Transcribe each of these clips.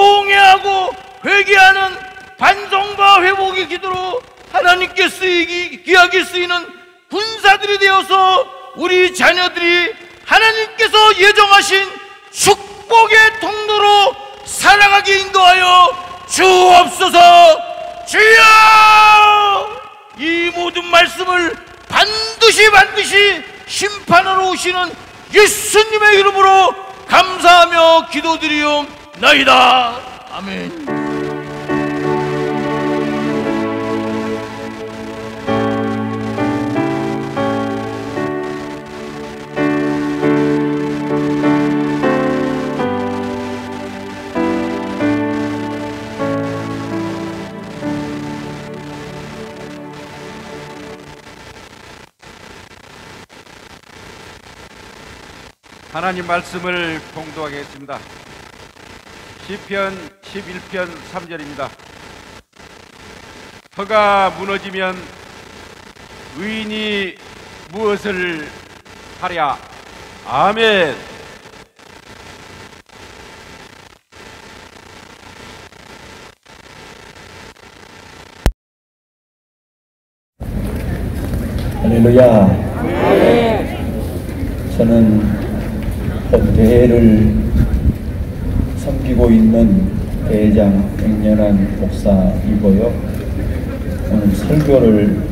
통회하고 회개하는 반성과 회복의 기도로 하나님께 귀하게 쓰이는 군사들이 되어서 우리 자녀들이 하나님께서 예정하신 축복의 통로로 살아가게 인도하여 주옵소서. 주여, 이 모든 말씀을 반드시 심판하러 오시는 예수님의 이름으로 감사하며 기도드리옵나이다. 아멘. 하나님 말씀을 봉독하겠습니다. 시편 11편 3절입니다. 터가 무너지면 의인이 무엇을 하랴. 아멘. 할렐루야. 저는 대회를 섬기고 있는 대장 백년한 목사이고요. 오늘 설교를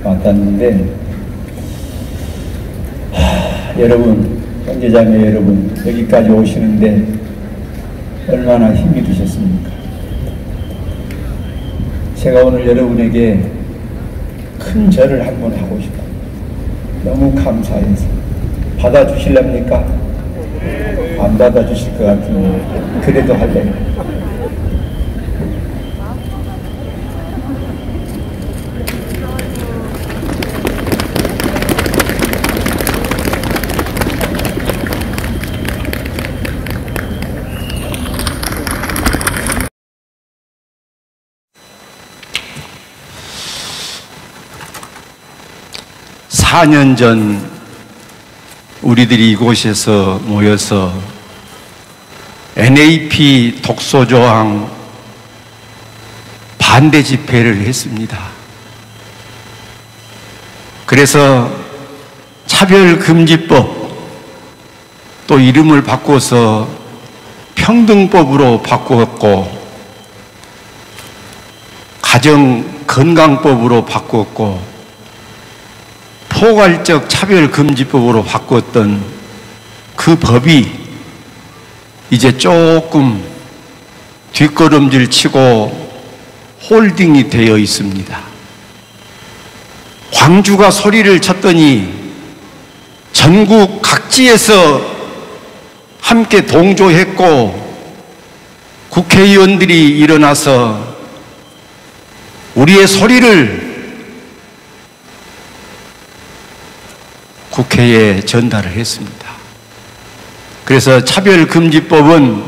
맡았는데, 여러분, 형제자매 여러분, 여기까지 오시는데 얼마나 힘이 드셨습니까? 제가 오늘 여러분에게 큰 절을 한번 하고 싶어요. 너무 감사해서. 받아주실랍니까? 안 받아주실 것 같은데 그래도 할래요. (4년) 전 우리들이 이곳에서 모여서 NAP 독소조항 반대 집회를 했습니다. 그래서 차별금지법, 또 이름을 바꿔서 평등법으로 바꾸었고, 가정건강법으로 바꾸었고, 포괄적 차별금지법으로 바꿨던 그 법이 이제 조금 뒷걸음질 치고 홀딩이 되어 있습니다. 광주가 소리를 쳤더니 전국 각지에서 함께 동조했고, 국회의원들이 일어나서 우리의 소리를 국회에 전달을 했습니다. 그래서 차별금지법은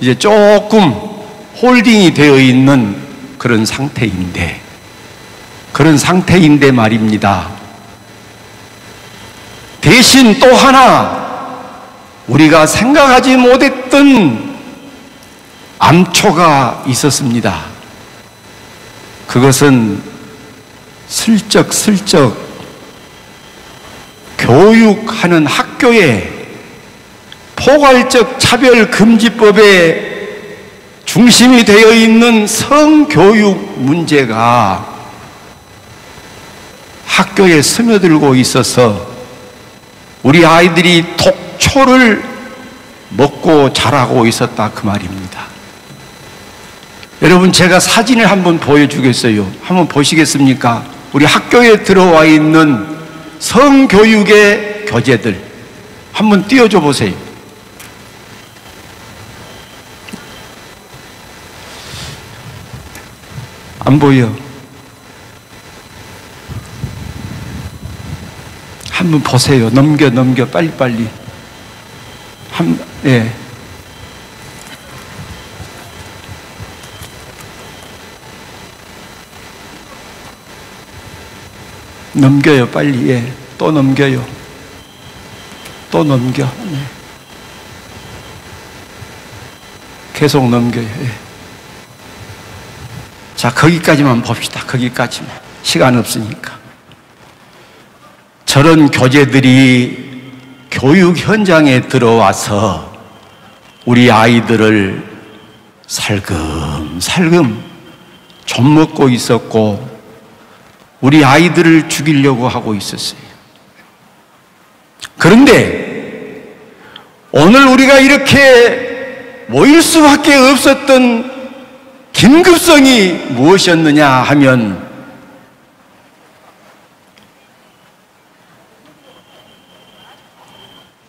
이제 조금 홀딩이 되어 있는 그런 상태인데 말입니다. 대신 또 하나 우리가 생각하지 못했던 암초가 있었습니다. 그것은 슬쩍 교육하는 학교에 포괄적 차별금지법의 중심이 되어 있는 성교육 문제가 학교에 스며들고 있어서 우리 아이들이 독초를 먹고 자라고 있었다, 그 말입니다. 여러분, 제가 사진을 한번 보여주겠어요. 한번 보시겠습니까? 우리 학교에 들어와 있는 성교육의 교재들 한번 띄워줘 보세요. 안 보여. 한번 보세요. 넘겨 빨리. 예. 넘겨요, 빨리. 예. 또 넘겨요. 또 넘겨. 네. 계속 넘겨요. 예. 자, 거기까지만 봅시다. 거기까지만. 시간 없으니까. 저런 교재들이 교육 현장에 들어와서 우리 아이들을 살금살금 좀 먹고 있었고 우리 아이들을 죽이려고 하고 있었어요. 그런데 오늘 우리가 이렇게 모일 수밖에 없었던 긴급성이 무엇이었느냐 하면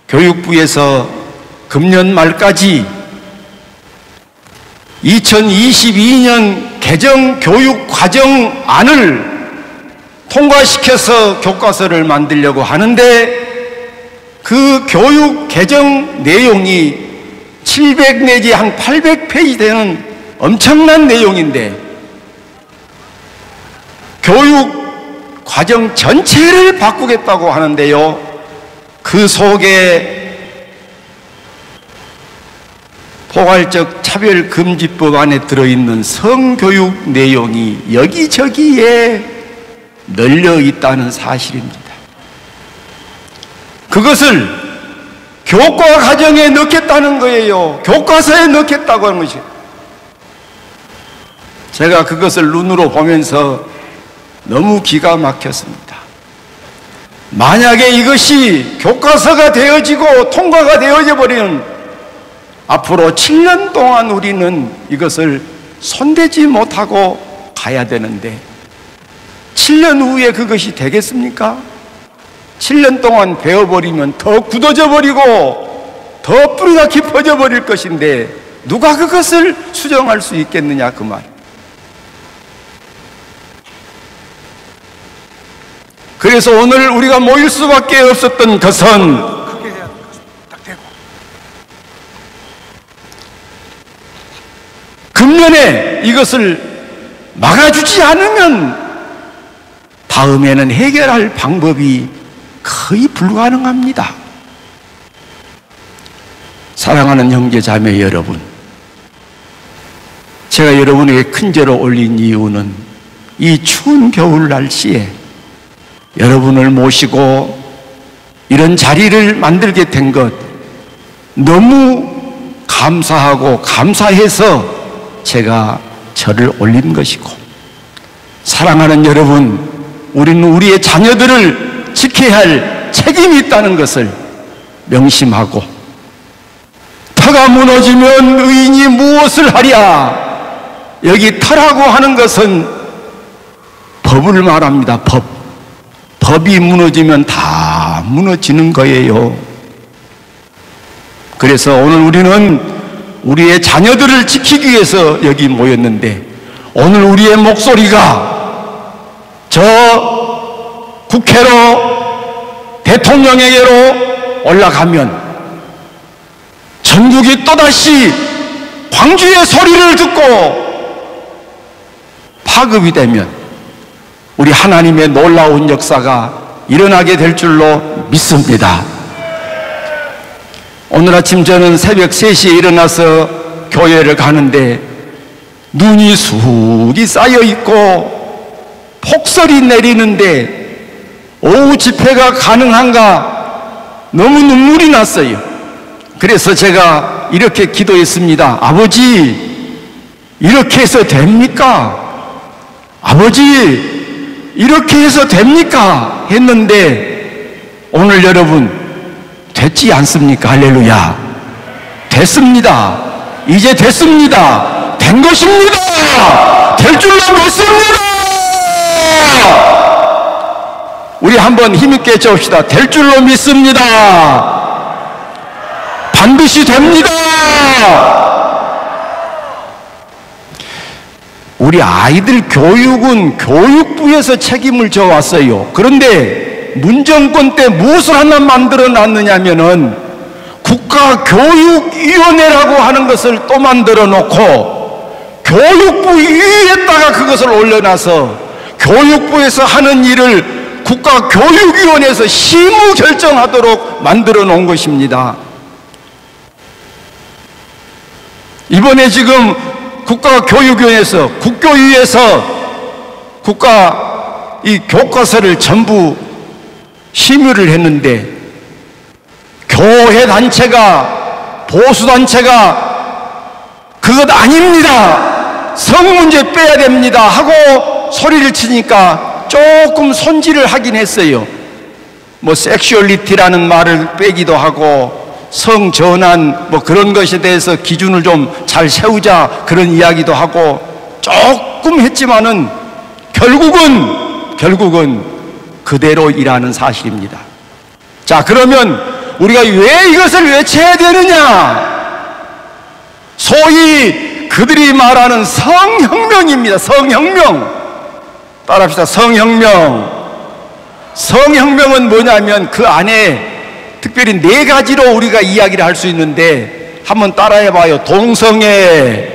교육부에서 금년 말까지 2022년 개정 교육 과정안을 통과시켜서 교과서를 만들려고 하는데 그 교육 개정 내용이 700 내지 한 800페이지 되는 엄청난 내용인데 교육 과정 전체를 바꾸겠다고 하는데요. 그 속에 포괄적 차별금지법 안에 들어있는 성교육 내용이 여기저기에 널려 있다는 사실입니다. 그것을 교과 과정에 넣겠다는 거예요. 교과서에 넣겠다고 하는 것이에요. 제가 그것을 눈으로 보면서 너무 기가 막혔습니다. 만약에 이것이 교과서가 되어지고 통과가 되어져 버리면 앞으로 7년 동안 우리는 이것을 손대지 못하고 가야 되는데 7년 후에 그것이 되겠습니까? 7년 동안 배워버리면 더 굳어져 버리고 더 뿌리가 깊어져 버릴 것인데 누가 그것을 수정할 수 있겠느냐 그 말. 그래서 오늘 우리가 모일 수밖에 없었던 것은 금년에 이것을 막아주지 않으면 다음에는 해결할 방법이 거의 불가능합니다. 사랑하는 형제 자매 여러분, 제가 여러분에게 큰 절을 올린 이유는 이 추운 겨울 날씨에 여러분을 모시고 이런 자리를 만들게 된 것 너무 감사하고 감사해서 제가 절을 올린 것이고, 사랑하는 여러분, 우리는 우리의 자녀들을 지켜야 할 책임이 있다는 것을 명심하고, 터가 무너지면 의인이 무엇을 하랴. 여기 터라고 하는 것은 법을 말합니다. 법이 무너지면 다 무너지는 거예요. 그래서 오늘 우리는 우리의 자녀들을 지키기 위해서 여기 모였는데, 오늘 우리의 목소리가 저 국회로 대통령에게로 올라가면 전국이 또다시 광주의 소리를 듣고 파급이 되면 우리 하나님의 놀라운 역사가 일어나게 될 줄로 믿습니다. 오늘 아침 저는 새벽 3시에 일어나서 교회를 가는데 눈이 숙이 쌓여 있고 폭설이 내리는데 오후 집회가 가능한가 너무 눈물이 났어요. 그래서 제가 이렇게 기도했습니다. 아버지, 이렇게 해서 됩니까? 아버지, 이렇게 해서 됩니까? 했는데 오늘 여러분 됐지 않습니까? 할렐루야. 됐습니다. 이제 됐습니다. 된 것입니다. 될 줄로 믿습니다. 우리 한번 힘있게 외쳐봅시다. 될 줄로 믿습니다. 반드시 됩니다. 우리 아이들 교육은 교육부에서 책임을 져왔어요. 그런데 문정권 때 무엇을 하나 만들어 놨느냐면은 국가교육위원회라고 하는 것을 또 만들어 놓고 교육부 위에다가 그것을 올려놔서 교육부에서 하는 일을 국가교육위원회에서 심의 결정하도록 만들어 놓은 것입니다. 이번에 지금 국가교육위원회에서 국교위에서 국가 이 교과서를 전부 심의를 했는데 교회 단체가 보수 단체가 그것 아닙니다, 성문제 빼야 됩니다 하고 소리를 치니까 조금 손질을 하긴 했어요. 뭐 섹슈얼리티라는 말을 빼기도 하고 성전환 뭐 그런 것에 대해서 기준을 좀 잘 세우자 그런 이야기도 하고 조금 했지만은 결국은 그대로이라는 사실입니다. 자, 그러면 우리가 왜 이것을 외쳐야 되느냐? 소위 그들이 말하는 성혁명입니다. 성혁명. 따라합시다. 성혁명. 성혁명은 뭐냐면 그 안에 특별히 4가지로 우리가 이야기를 할 수 있는데 한번 따라해봐요. 동성애,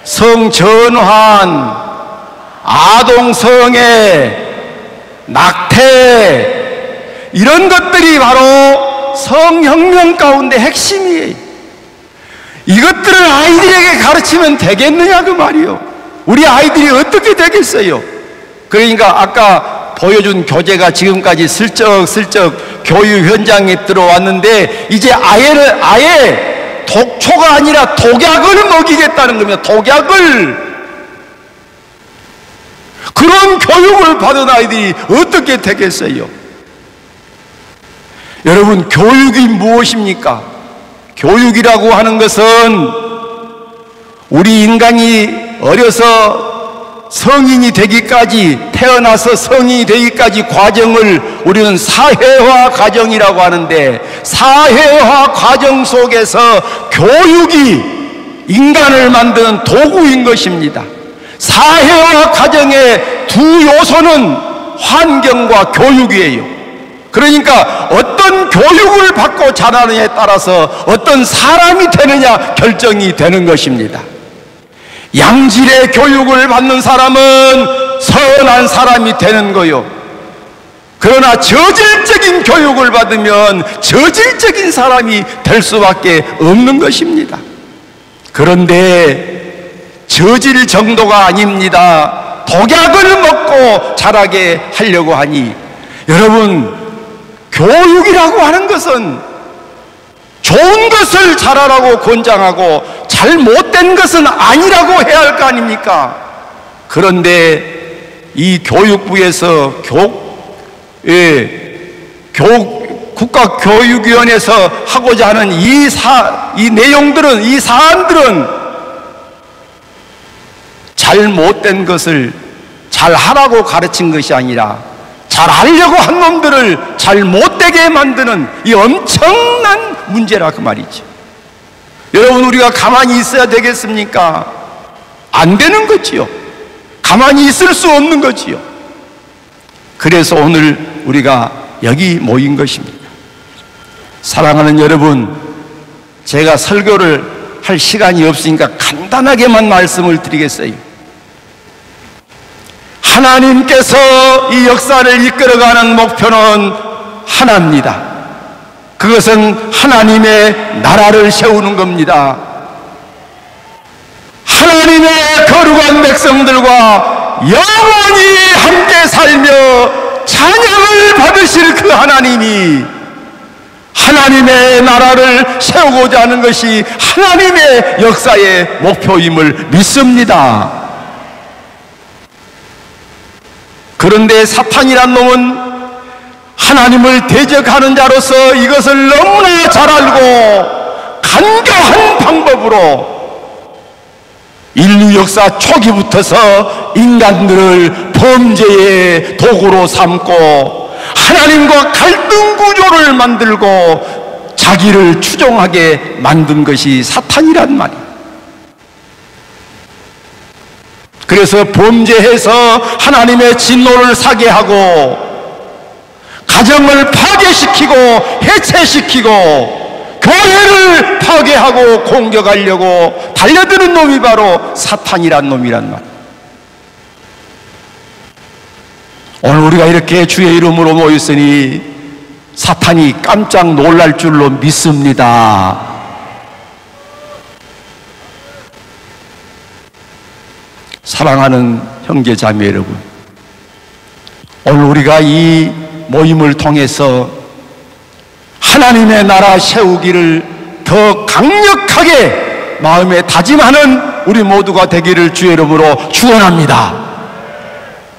성전환, 아동성애, 낙태, 이런 것들이 바로 성혁명 가운데 핵심이에요. 이것들을 아이들에게 가르치면 되겠느냐 그 말이요. 우리 아이들이 어떻게 되겠어요? 그러니까 아까 보여준 교재가 지금까지 슬쩍슬쩍 교육 현장에 들어왔는데 이제 아예 독초가 아니라 독약을 먹이겠다는 겁니다. 독약을. 그런 교육을 받은 아이들이 어떻게 되겠어요? 여러분, 교육이 무엇입니까? 교육이라고 하는 것은 우리 인간이 어려서 성인이 되기까지, 태어나서 성인이 되기까지 과정을 우리는 사회화 과정이라고 하는데, 사회화 과정 속에서 교육이 인간을 만드는 도구인 것입니다. 사회화 과정의 두 요소는 환경과 교육이에요. 그러니까 어떤 교육을 받고 자라느냐에 따라서 어떤 사람이 되느냐 결정이 되는 것입니다. 양질의 교육을 받는 사람은 선한 사람이 되는 거요. 그러나 저질적인 교육을 받으면 저질적인 사람이 될 수밖에 없는 것입니다. 그런데 저질 정도가 아닙니다. 독약을 먹고 자라게 하려고 하니, 여러분, 교육이라고 하는 것은 좋은 것을 잘하라고 권장하고 잘못된 것은 아니라고 해야 할 거 아닙니까? 그런데 이 교육부에서 국가교육위원회에서 하고자 하는 이 내용들은, 이 사안들은 잘못된 것을 잘하라고 가르친 것이 아니라 잘하려고 한 놈들을 잘못되게 만드는 이 엄청난 문제라 그 말이죠. 여러분, 우리가 가만히 있어야 되겠습니까? 안 되는 거지요. 가만히 있을 수 없는 거지요. 그래서 오늘 우리가 여기 모인 것입니다. 사랑하는 여러분, 제가 설교를 할 시간이 없으니까 간단하게만 말씀을 드리겠어요. 하나님께서 이 역사를 이끌어가는 목표는 하나입니다. 그것은 하나님의 나라를 세우는 겁니다. 하나님의 거룩한 백성들과 영원히 함께 살며 찬양을 받으실 그 하나님이 하나님의 나라를 세우고자 하는 것이 하나님의 역사의 목표임을 믿습니다. 그런데 사탄이란 놈은 하나님을 대적하는 자로서 이것을 너무나 잘 알고 간교한 방법으로 인류 역사 초기부터서 인간들을 범죄의 도구로 삼고 하나님과 갈등 구조를 만들고 자기를 추종하게 만든 것이 사탄이란 말이에요. 그래서 범죄해서 하나님의 진노를 사게 하고 가정을 파괴시키고 해체시키고 교회를 파괴하고 공격하려고 달려드는 놈이 바로 사탄이란 놈이란 말이에요. 오늘 우리가 이렇게 주의 이름으로 모였으니 사탄이 깜짝 놀랄 줄로 믿습니다. 사랑하는 형제 자매 여러분, 오늘 우리가 이 모임을 통해서 하나님의 나라 세우기를 더 강력하게 마음에 다짐하는 우리 모두가 되기를 주의 이름으로 축원합니다.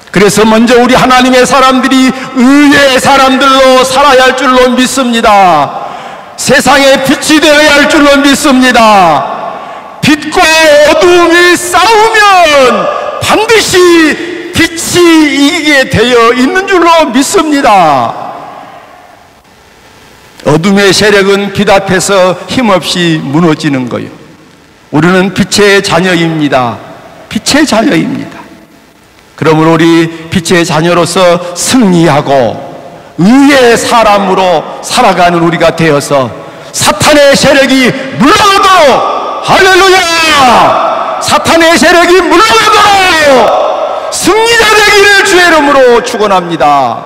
그래서 먼저 우리 하나님의 사람들이 의의 사람들로 살아야 할 줄로 믿습니다. 세상의 빛이 되어야 할 줄로 믿습니다. 빛과 어둠이 싸우면 반드시 빛이 이기게 되어 있는 줄로 믿습니다. 어둠의 세력은 빛 앞에서 힘없이 무너지는 거예요. 우리는 빛의 자녀입니다. 빛의 자녀입니다. 그러므로 우리 빛의 자녀로서 승리하고 의의 사람으로 살아가는 우리가 되어서 사탄의 세력이 물러가도록, 할렐루야! 사탄의 세력이 물러가도록 승리자 되기를 주의 이름으로 축원합니다.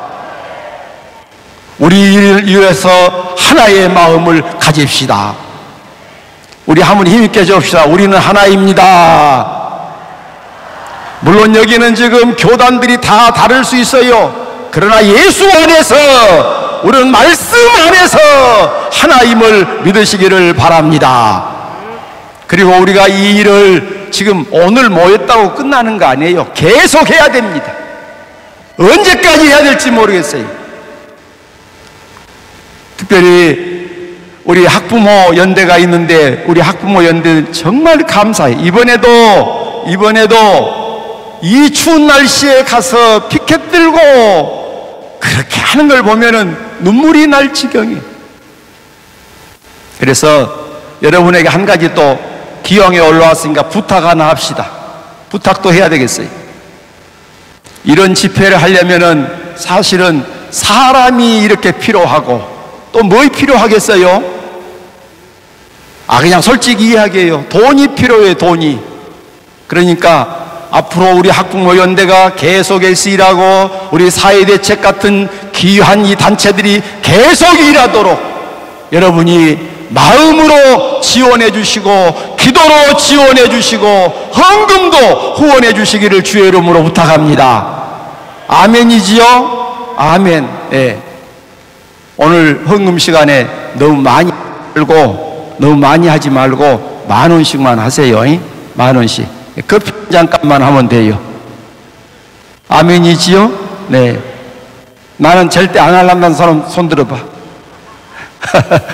우리를 위해서 하나의 마음을 가집시다. 우리 한번 힘있게 줍시다. 우리는 하나입니다. 물론 여기는 지금 교단들이 다 다를 수 있어요. 그러나 예수 안에서, 우리는 말씀 안에서 하나임을 믿으시기를 바랍니다. 그리고 우리가 이 일을 지금 오늘 모였다고 끝나는 거 아니에요. 계속 해야 됩니다. 언제까지 해야 될지 모르겠어요. 특별히 우리 학부모 연대가 있는데, 우리 학부모 연대 정말 감사해요. 이번에도 이 추운 날씨에 가서 피켓 들고 그렇게 하는 걸 보면은 눈물이 날 지경이에요. 그래서 여러분에게 한 가지 또 기왕에 올라왔으니까 부탁 하나 합시다. 부탁도 해야 되겠어요. 이런 집회를 하려면은 사실은 사람이 이렇게 필요하고, 또 뭐 필요하겠어요? 그냥 솔직히 이야기해요. 돈이 필요해요. 돈이. 그러니까 앞으로 우리 학부모 연대가 계속해서 일하고, 우리 사회대책 같은 귀한 이 단체들이 계속 일하도록 여러분이 마음으로 지원해 주시고, 기도로 지원해 주시고, 헌금도 후원해 주시기를 주의 이름으로 부탁합니다. 아멘이지요? 아멘. 예. 오늘 헌금 시간에 너무 많이 들고, 너무 많이 하지 말고 10,000원씩만 하세요. 10,000원씩. 커피 한 잔값만 하면 돼요. 아멘이지요? 네. 나는 절대 안 하려는 사람 손 들어봐.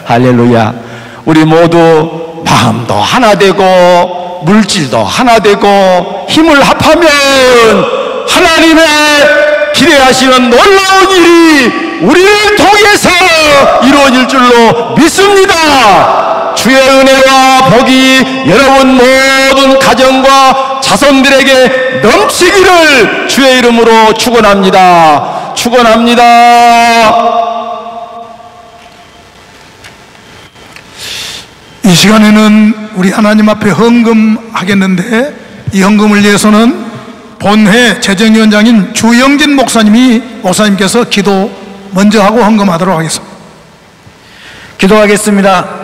할렐루야. 우리 모두 마음도 하나 되고 물질도 하나 되고 힘을 합하면 하나님의 기대하시는 놀라운 일이 우리를 통해서 이루어질 줄로 믿습니다. 주의 은혜와 복이 여러분 모든 가정과 자손들에게 넘치기를 주의 이름으로 축원합니다. 축원합니다. 이 시간에는 우리 하나님 앞에 헌금하겠는데, 이 헌금을 위해서는 본회 재정위원장인 주영진 목사님께서 기도 먼저 하고 헌금하도록 하겠습니다. 기도하겠습니다.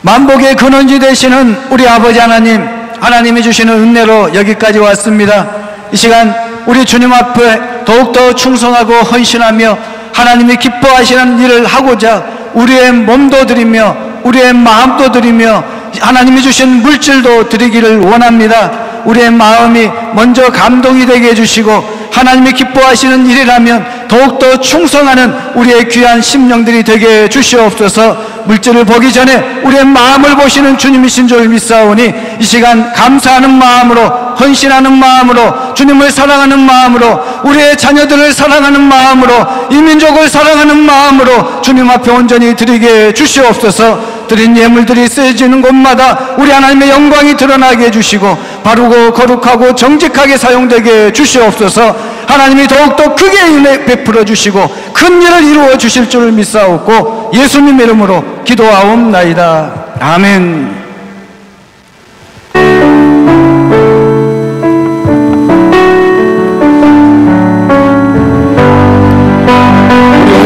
만복의 근원지 되시는 우리 아버지 하나님, 하나님이 주시는 은혜로 여기까지 왔습니다. 이 시간 우리 주님 앞에 더욱더 충성하고 헌신하며 하나님이 기뻐하시는 일을 하고자 우리의 몸도 드리며 우리의 마음도 드리며 하나님이 주신 물질도 드리기를 원합니다. 우리의 마음이 먼저 감동이 되게 해주시고 하나님이 기뻐하시는 일이라면 더욱더 충성하는 우리의 귀한 심령들이 되게 해주시옵소서. 물질을 보기 전에 우리의 마음을 보시는 주님이신 줄 믿사오니 이 시간 감사하는 마음으로, 헌신하는 마음으로, 주님을 사랑하는 마음으로, 우리의 자녀들을 사랑하는 마음으로, 이 민족을 사랑하는 마음으로 주님 앞에 온전히 드리게 해주시옵소서. 드린 예물들이 쓰여지는 곳마다 우리 하나님의 영광이 드러나게 해주시고 바르고 거룩하고 정직하게 사용되게 해주시옵소서. 하나님이 더욱더 크게 은혜 베풀어 주시고 큰 일을 이루어 주실 줄을 믿사옵고 예수님 이름으로 기도하옵나이다. 아멘.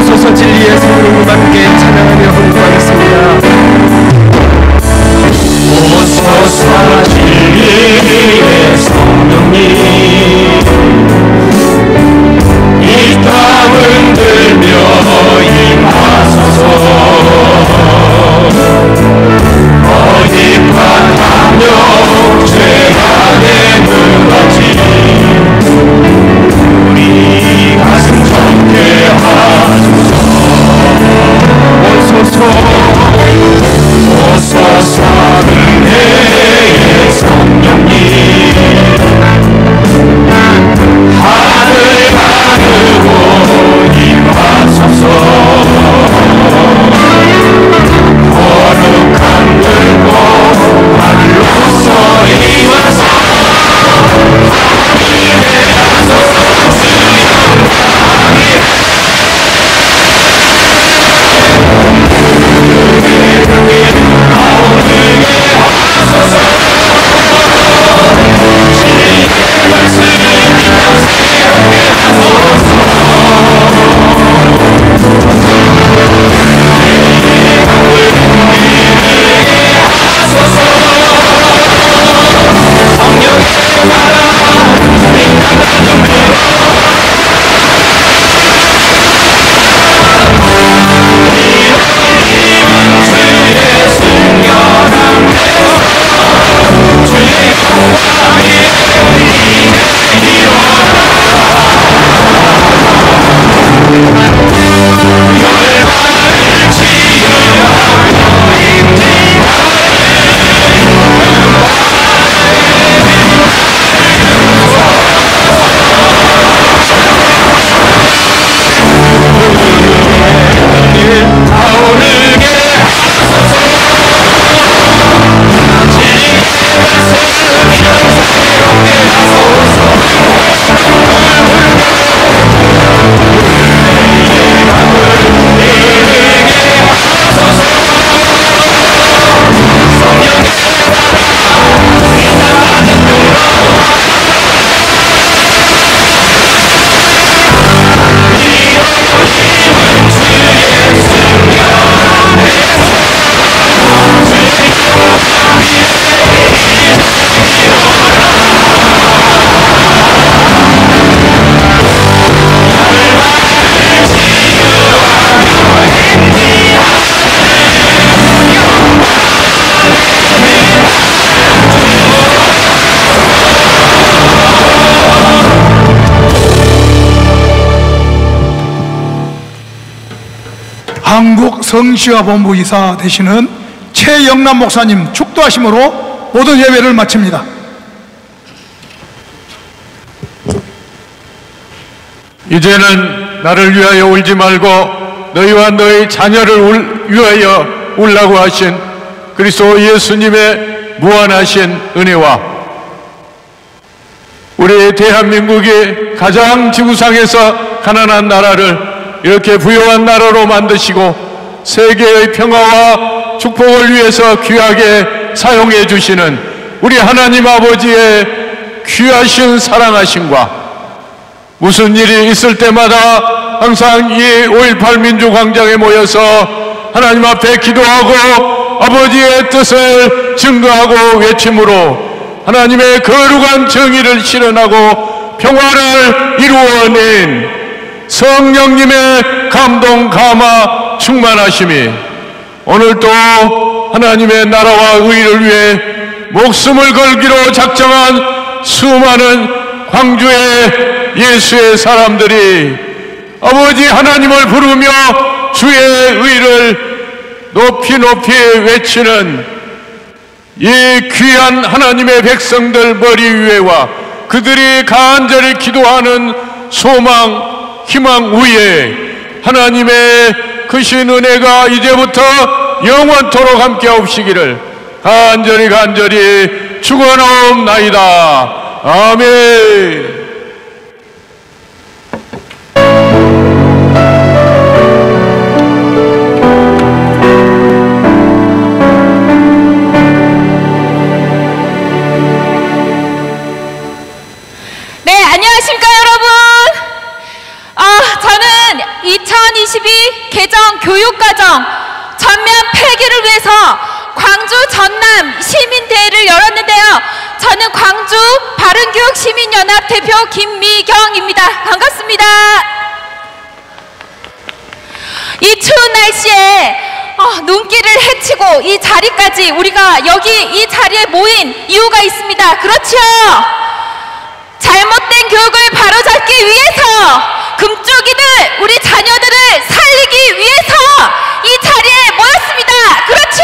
오소서 진리의 성령과 함께 찬양하며 헌금하겠습니다. 오소서 진리의 성령 한국 성시화본부 이사 되시는 최영남 목사님 축도하심으로 모든 예배를 마칩니다. 이제는 나를 위하여 울지 말고 너희와 너희 자녀를 위하여 울라고 하신 그리스도 예수님의 무한하신 은혜와 우리 대한민국이 가장 지구상에서 가난한 나라를 이렇게 부유한 나라로 만드시고 세계의 평화와 축복을 위해서 귀하게 사용해 주시는 우리 하나님 아버지의 귀하신 사랑하심과 무슨 일이 있을 때마다 항상 이 5.18 민주광장에 모여서 하나님 앞에 기도하고 아버지의 뜻을 증거하고 외침으로 하나님의 거룩한 정의를 실현하고 평화를 이루어낸 성령님의 감동 감화 충만하심이 오늘 또 하나님의 나라와 의를 위해 목숨을 걸기로 작정한 수많은 광주의 예수의 사람들이 아버지 하나님을 부르며 주의 의를 높이 높이 외치는 이 귀한 하나님의 백성들 머리 위에와 그들이 간절히 기도하는 소망, 희망 위에 하나님의 크신 은혜가 이제부터 영원토록 함께 없시기를 간절히 축원하옵나이다. 아멘. 네, 안녕하십니까 여러분. 저는 2022 개정 교육과정 전면 폐기를 위해서 광주 전남 시민대회를 열었는데요. 저는 광주 바른교육 시민연합 대표 김미경입니다. 반갑습니다. 이 추운 날씨에 눈길을 헤치고 이 자리까지 우리가 여기 이 자리에 모인 이유가 있습니다. 그렇죠? 잘못된 교육을 바로잡기 위해서 금쪽이들 우리 자녀들을 살리기 위해서 이 자리에 모였습니다. 그렇죠?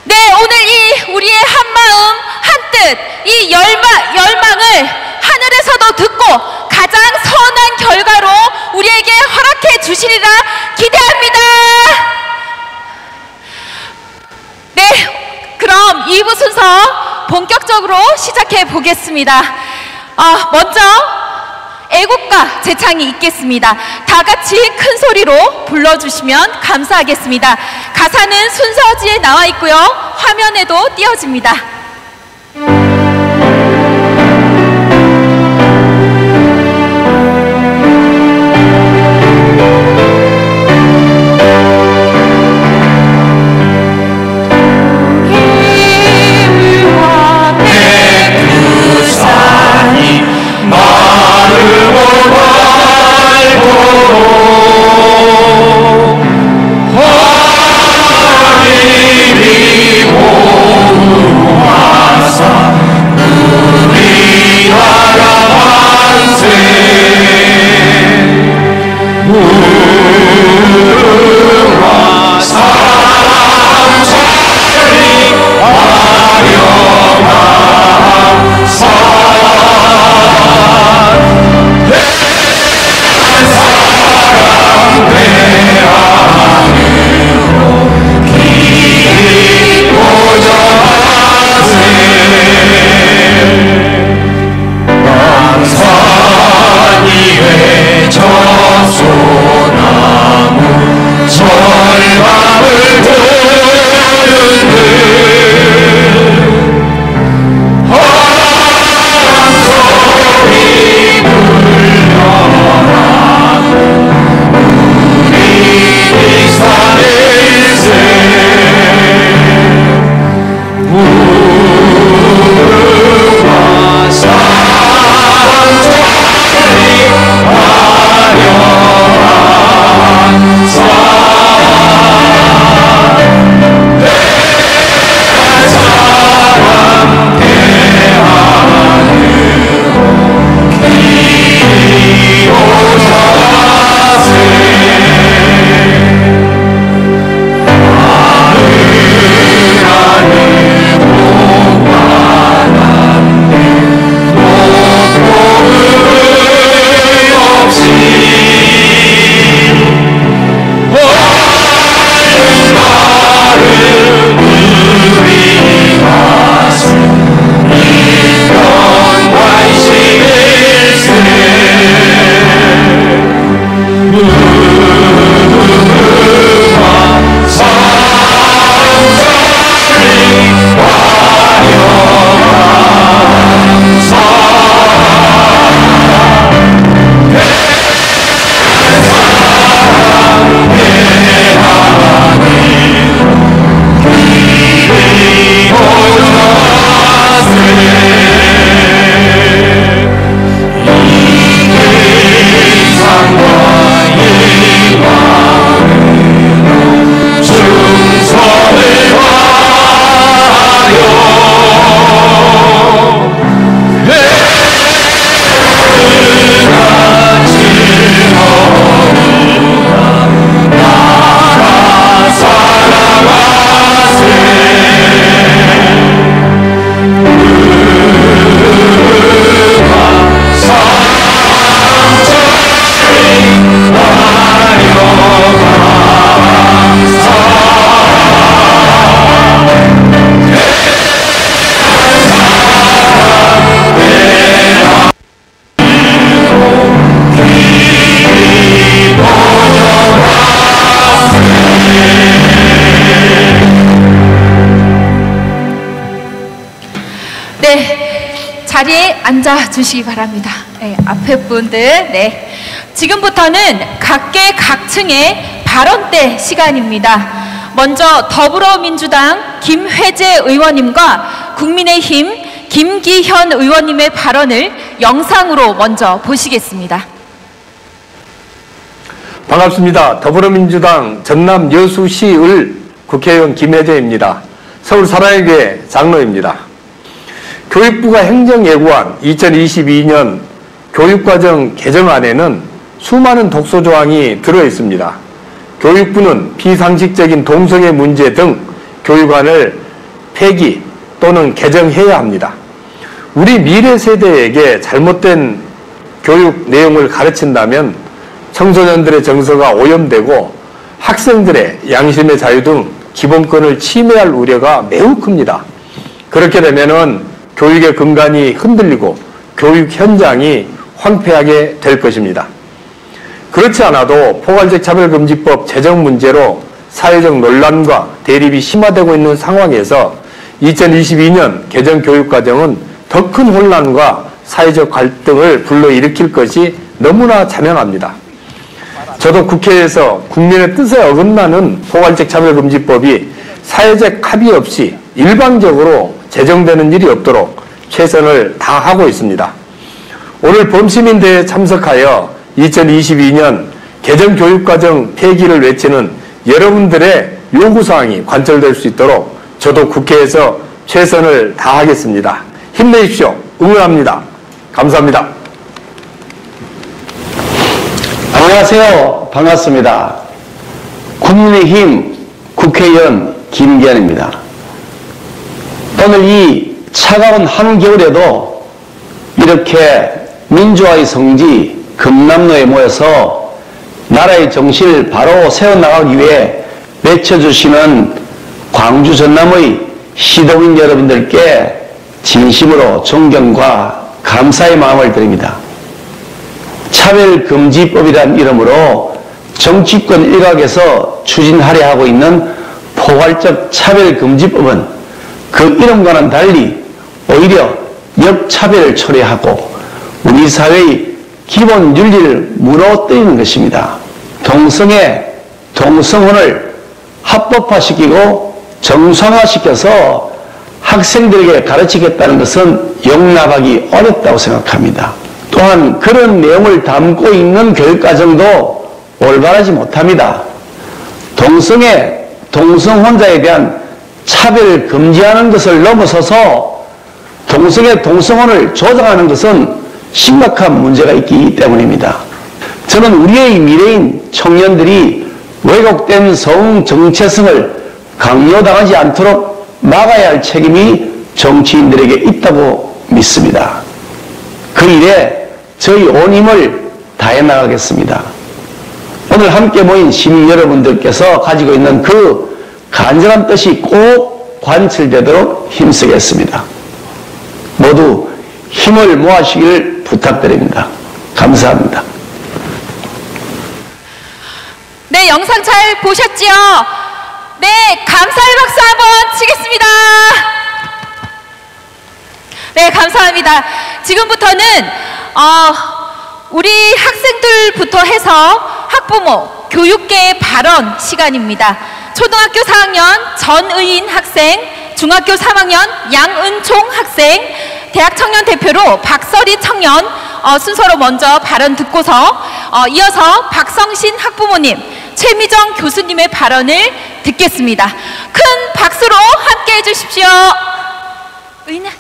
네, 오늘 이 우리의 한마음 한뜻 이 열망을 하늘에서도 듣고 가장 선한 결과로 우리에게 허락해 주시리라 기대합니다. 네, 그럼 2부 순서 본격적으로 시작해 보겠습니다. 먼저 애국가 제창이 있겠습니다. 다 같이 큰 소리로 불러주시면 감사하겠습니다. 가사는 순서지에 나와 있고요. 화면에도 띄어집니다. 네, 자리에 앉아 주시기 바랍니다. 네, 앞에 분들. 네, 지금부터는 각계 각층의 발언 때 시간입니다. 먼저 더불어민주당 김회재 의원님과 국민의힘 김기현 의원님의 발언을 영상으로 먼저 보시겠습니다. 반갑습니다. 더불어민주당 전남 여수시을 국회의원 김회재입니다. 서울 사랑의교회 장로입니다. 교육부가 행정예고한 2022년 교육과정 개정안에는 수많은 독소 조항이 들어있습니다. 교육부는 비상식적인 동성애 문제 등 교육안을 폐기 또는 개정해야 합니다. 우리 미래 세대에게 잘못된 교육 내용을 가르친다면 청소년들의 정서가 오염되고 학생들의 양심의 자유 등 기본권을 침해할 우려가 매우 큽니다. 그렇게 되면은 교육의 근간이 흔들리고 교육 현장이 황폐하게 될 것입니다. 그렇지 않아도 포괄적 차별금지법 제정 문제로 사회적 논란과 대립이 심화되고 있는 상황에서 2022년 개정 교육과정은 더 큰 혼란과 사회적 갈등을 불러일으킬 것이 너무나 자명합니다. 저도 국회에서 국민의 뜻에 어긋나는 포괄적 차별금지법이 사회적 합의 없이 일방적으로 제정되는 일이 없도록 최선을 다하고 있습니다. 오늘 범시민대회에 참석하여 2022년 개정교육과정 폐기를 외치는 여러분들의 요구사항이 관철될 수 있도록 저도 국회에서 최선을 다하겠습니다. 힘내십시오. 응원합니다. 감사합니다. 안녕하세요. 반갑습니다. 국민의힘 국회의원 김기현입니다. 오늘 이 차가운 한겨울에도 이렇게 민주화의 성지 금남로에 모여서 나라의 정신을 바로 세워나가기 위해 외쳐주시는 광주 전남의 시도민 여러분들께 진심으로 존경과 감사의 마음을 드립니다. 차별금지법이라는 이름으로 정치권 일각에서 추진하려 하고 있는 포괄적 차별금지법은 그 이름과는 달리 오히려 역차별을 초래하고 우리 사회의 기본 윤리를 무너뜨리는 것입니다. 동성애, 동성혼을 합법화시키고 정상화시켜서 학생들에게 가르치겠다는 것은 용납하기 어렵다고 생각합니다. 또한 그런 내용을 담고 있는 교육과정도 올바르지 못합니다. 동성애, 동성혼자에 대한 차별을 금지하는 것을 넘어서서 동성애, 동성혼을 조장하는 것은 심각한 문제가 있기 때문입니다. 저는 우리의 미래인 청년들이 왜곡된 성 정체성을 강요당하지 않도록 막아야 할 책임이 정치인들에게 있다고 믿습니다. 그 일에 저희 온 힘을 다해 나가겠습니다. 오늘 함께 모인 시민 여러분들께서 가지고 있는 그 간절한 뜻이 꼭 관철되도록 힘쓰겠습니다. 모두 힘을 모아주시길 부탁드립니다. 감사합니다. 네, 영상 잘 보셨지요? 네, 감사의 박수 한번 치겠습니다. 네, 감사합니다. 지금부터는 우리 학생들부터 해서 학부모, 교육계의 발언 시간입니다. 초등학교 4학년 전의인 학생, 중학교 3학년 양은총 학생, 대학 청년 대표로 박설희 청년 순서로 먼저 발언 듣고서 이어서 박성신 학부모님, 최미정 교수님의 발언을 듣겠습니다. 큰 박수로 함께 해주십시오. 의나.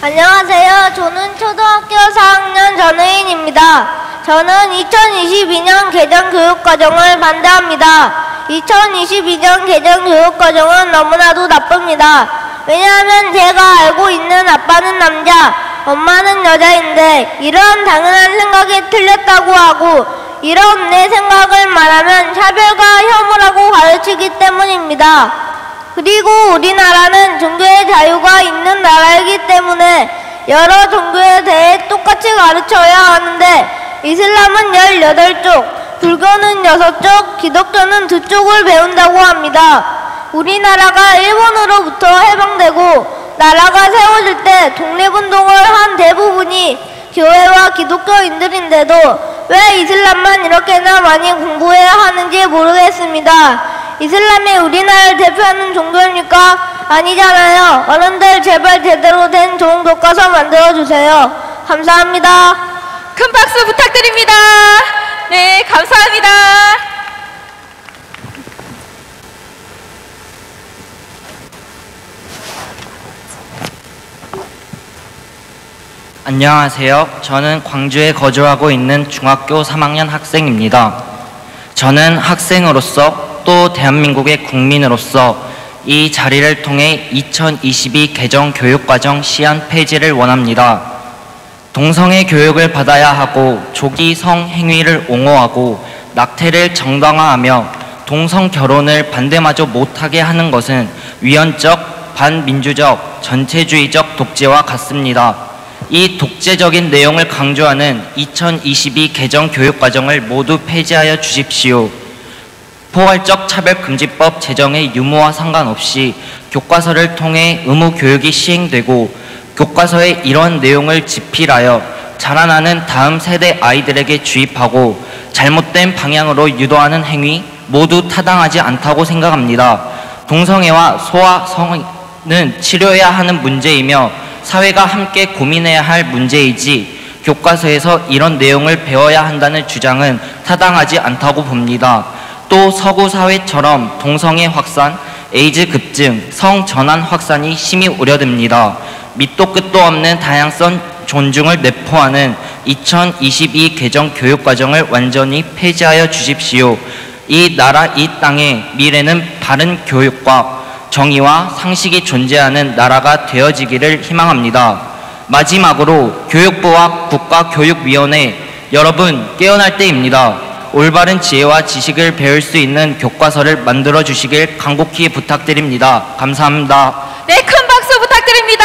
안녕하세요. 저는 초등학교 4학년 전의인입니다. 저는 2022년 개정교육과정을 반대합니다. 2022년 개정교육과정은 너무나도 나쁩니다. 왜냐하면 제가 알고 있는 아빠는 남자, 엄마는 여자인데 이런 당연한 생각이 틀렸다고 하고 이런 내 생각을 말하면 차별과 혐오라고 가르치기 때문입니다. 그리고 우리나라는 종교의 자유가 있는 나라이기 때문에 여러 종교에 대해 똑같이 가르쳐야 하는데 이슬람은 18쪽, 불교는 6쪽, 기독교는 2쪽을 배운다고 합니다. 우리나라가 일본으로부터 해방되고 나라가 세워질 때 독립운동을 한 대부분이 교회와 기독교인들인데도 왜 이슬람만 이렇게나 많이 공부해야 하는지 모르겠습니다. 이슬람이 우리나라를 대표하는 종교입니까? 아니잖아요. 어른들 제발 제대로 된 좋은 교과서 만들어주세요. 감사합니다. 큰 박수 부탁드립니다. 네, 감사합니다. 안녕하세요. 저는 광주에 거주하고 있는 중학교 3학년 학생입니다. 저는 학생으로서 또 대한민국의 국민으로서 이 자리를 통해 2022 개정 교육과정 시한 폐지를 원합니다. 동성애 교육을 받아야 하고 조기 성행위를 옹호하고 낙태를 정당화하며 동성 결혼을 반대마저 못하게 하는 것은 위헌적, 반민주적, 전체주의적 독재와 같습니다. 이 독재적인 내용을 강조하는 2022 개정 교육과정을 모두 폐지하여 주십시오. 포괄적 차별금지법 제정의 유무와 상관없이 교과서를 통해 의무 교육이 시행되고 교과서에 이런 내용을 집필하여 자라나는 다음 세대 아이들에게 주입하고 잘못된 방향으로 유도하는 행위 모두 타당하지 않다고 생각합니다. 동성애와 소아성은 치료해야 하는 문제이며 사회가 함께 고민해야 할 문제이지 교과서에서 이런 내용을 배워야 한다는 주장은 타당하지 않다고 봅니다. 또 서구 사회처럼 동성애 확산, 에이즈 급증, 성전환 확산이 심히 우려됩니다. 밑도 끝도 없는 다양성 존중을 내포하는 2022 개정 교육과정을 완전히 폐지하여 주십시오. 이 나라 이 땅의 미래는 바른 교육과 정의와 상식이 존재하는 나라가 되어지기를 희망합니다. 마지막으로 교육부와 국가교육위원회 여러분 깨어날 때입니다. 올바른 지혜와 지식을 배울 수 있는 교과서를 만들어 주시길 간곡히 부탁드립니다. 감사합니다. 네, 큰 박수 부탁드립니다.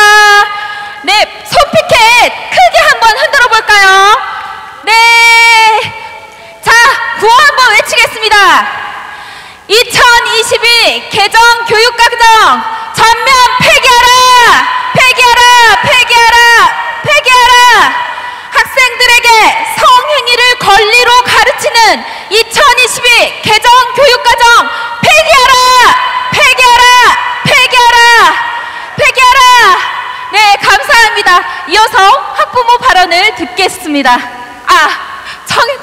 네, 손피켓 크게 한번 흔들어 볼까요? 네, 자, 구호 한번 외치겠습니다. 2022 개정 교육과정 전면 폐기하라! 폐기하라! 폐기하라! 폐기하라! 학생들에게 성행위를 권리로 가르치는 2022 개정 교육과정 폐기하라! 폐기하라! 폐기하라! 폐기하라! 네, 감사합니다. 이어서 학부모 발언을 듣겠습니다.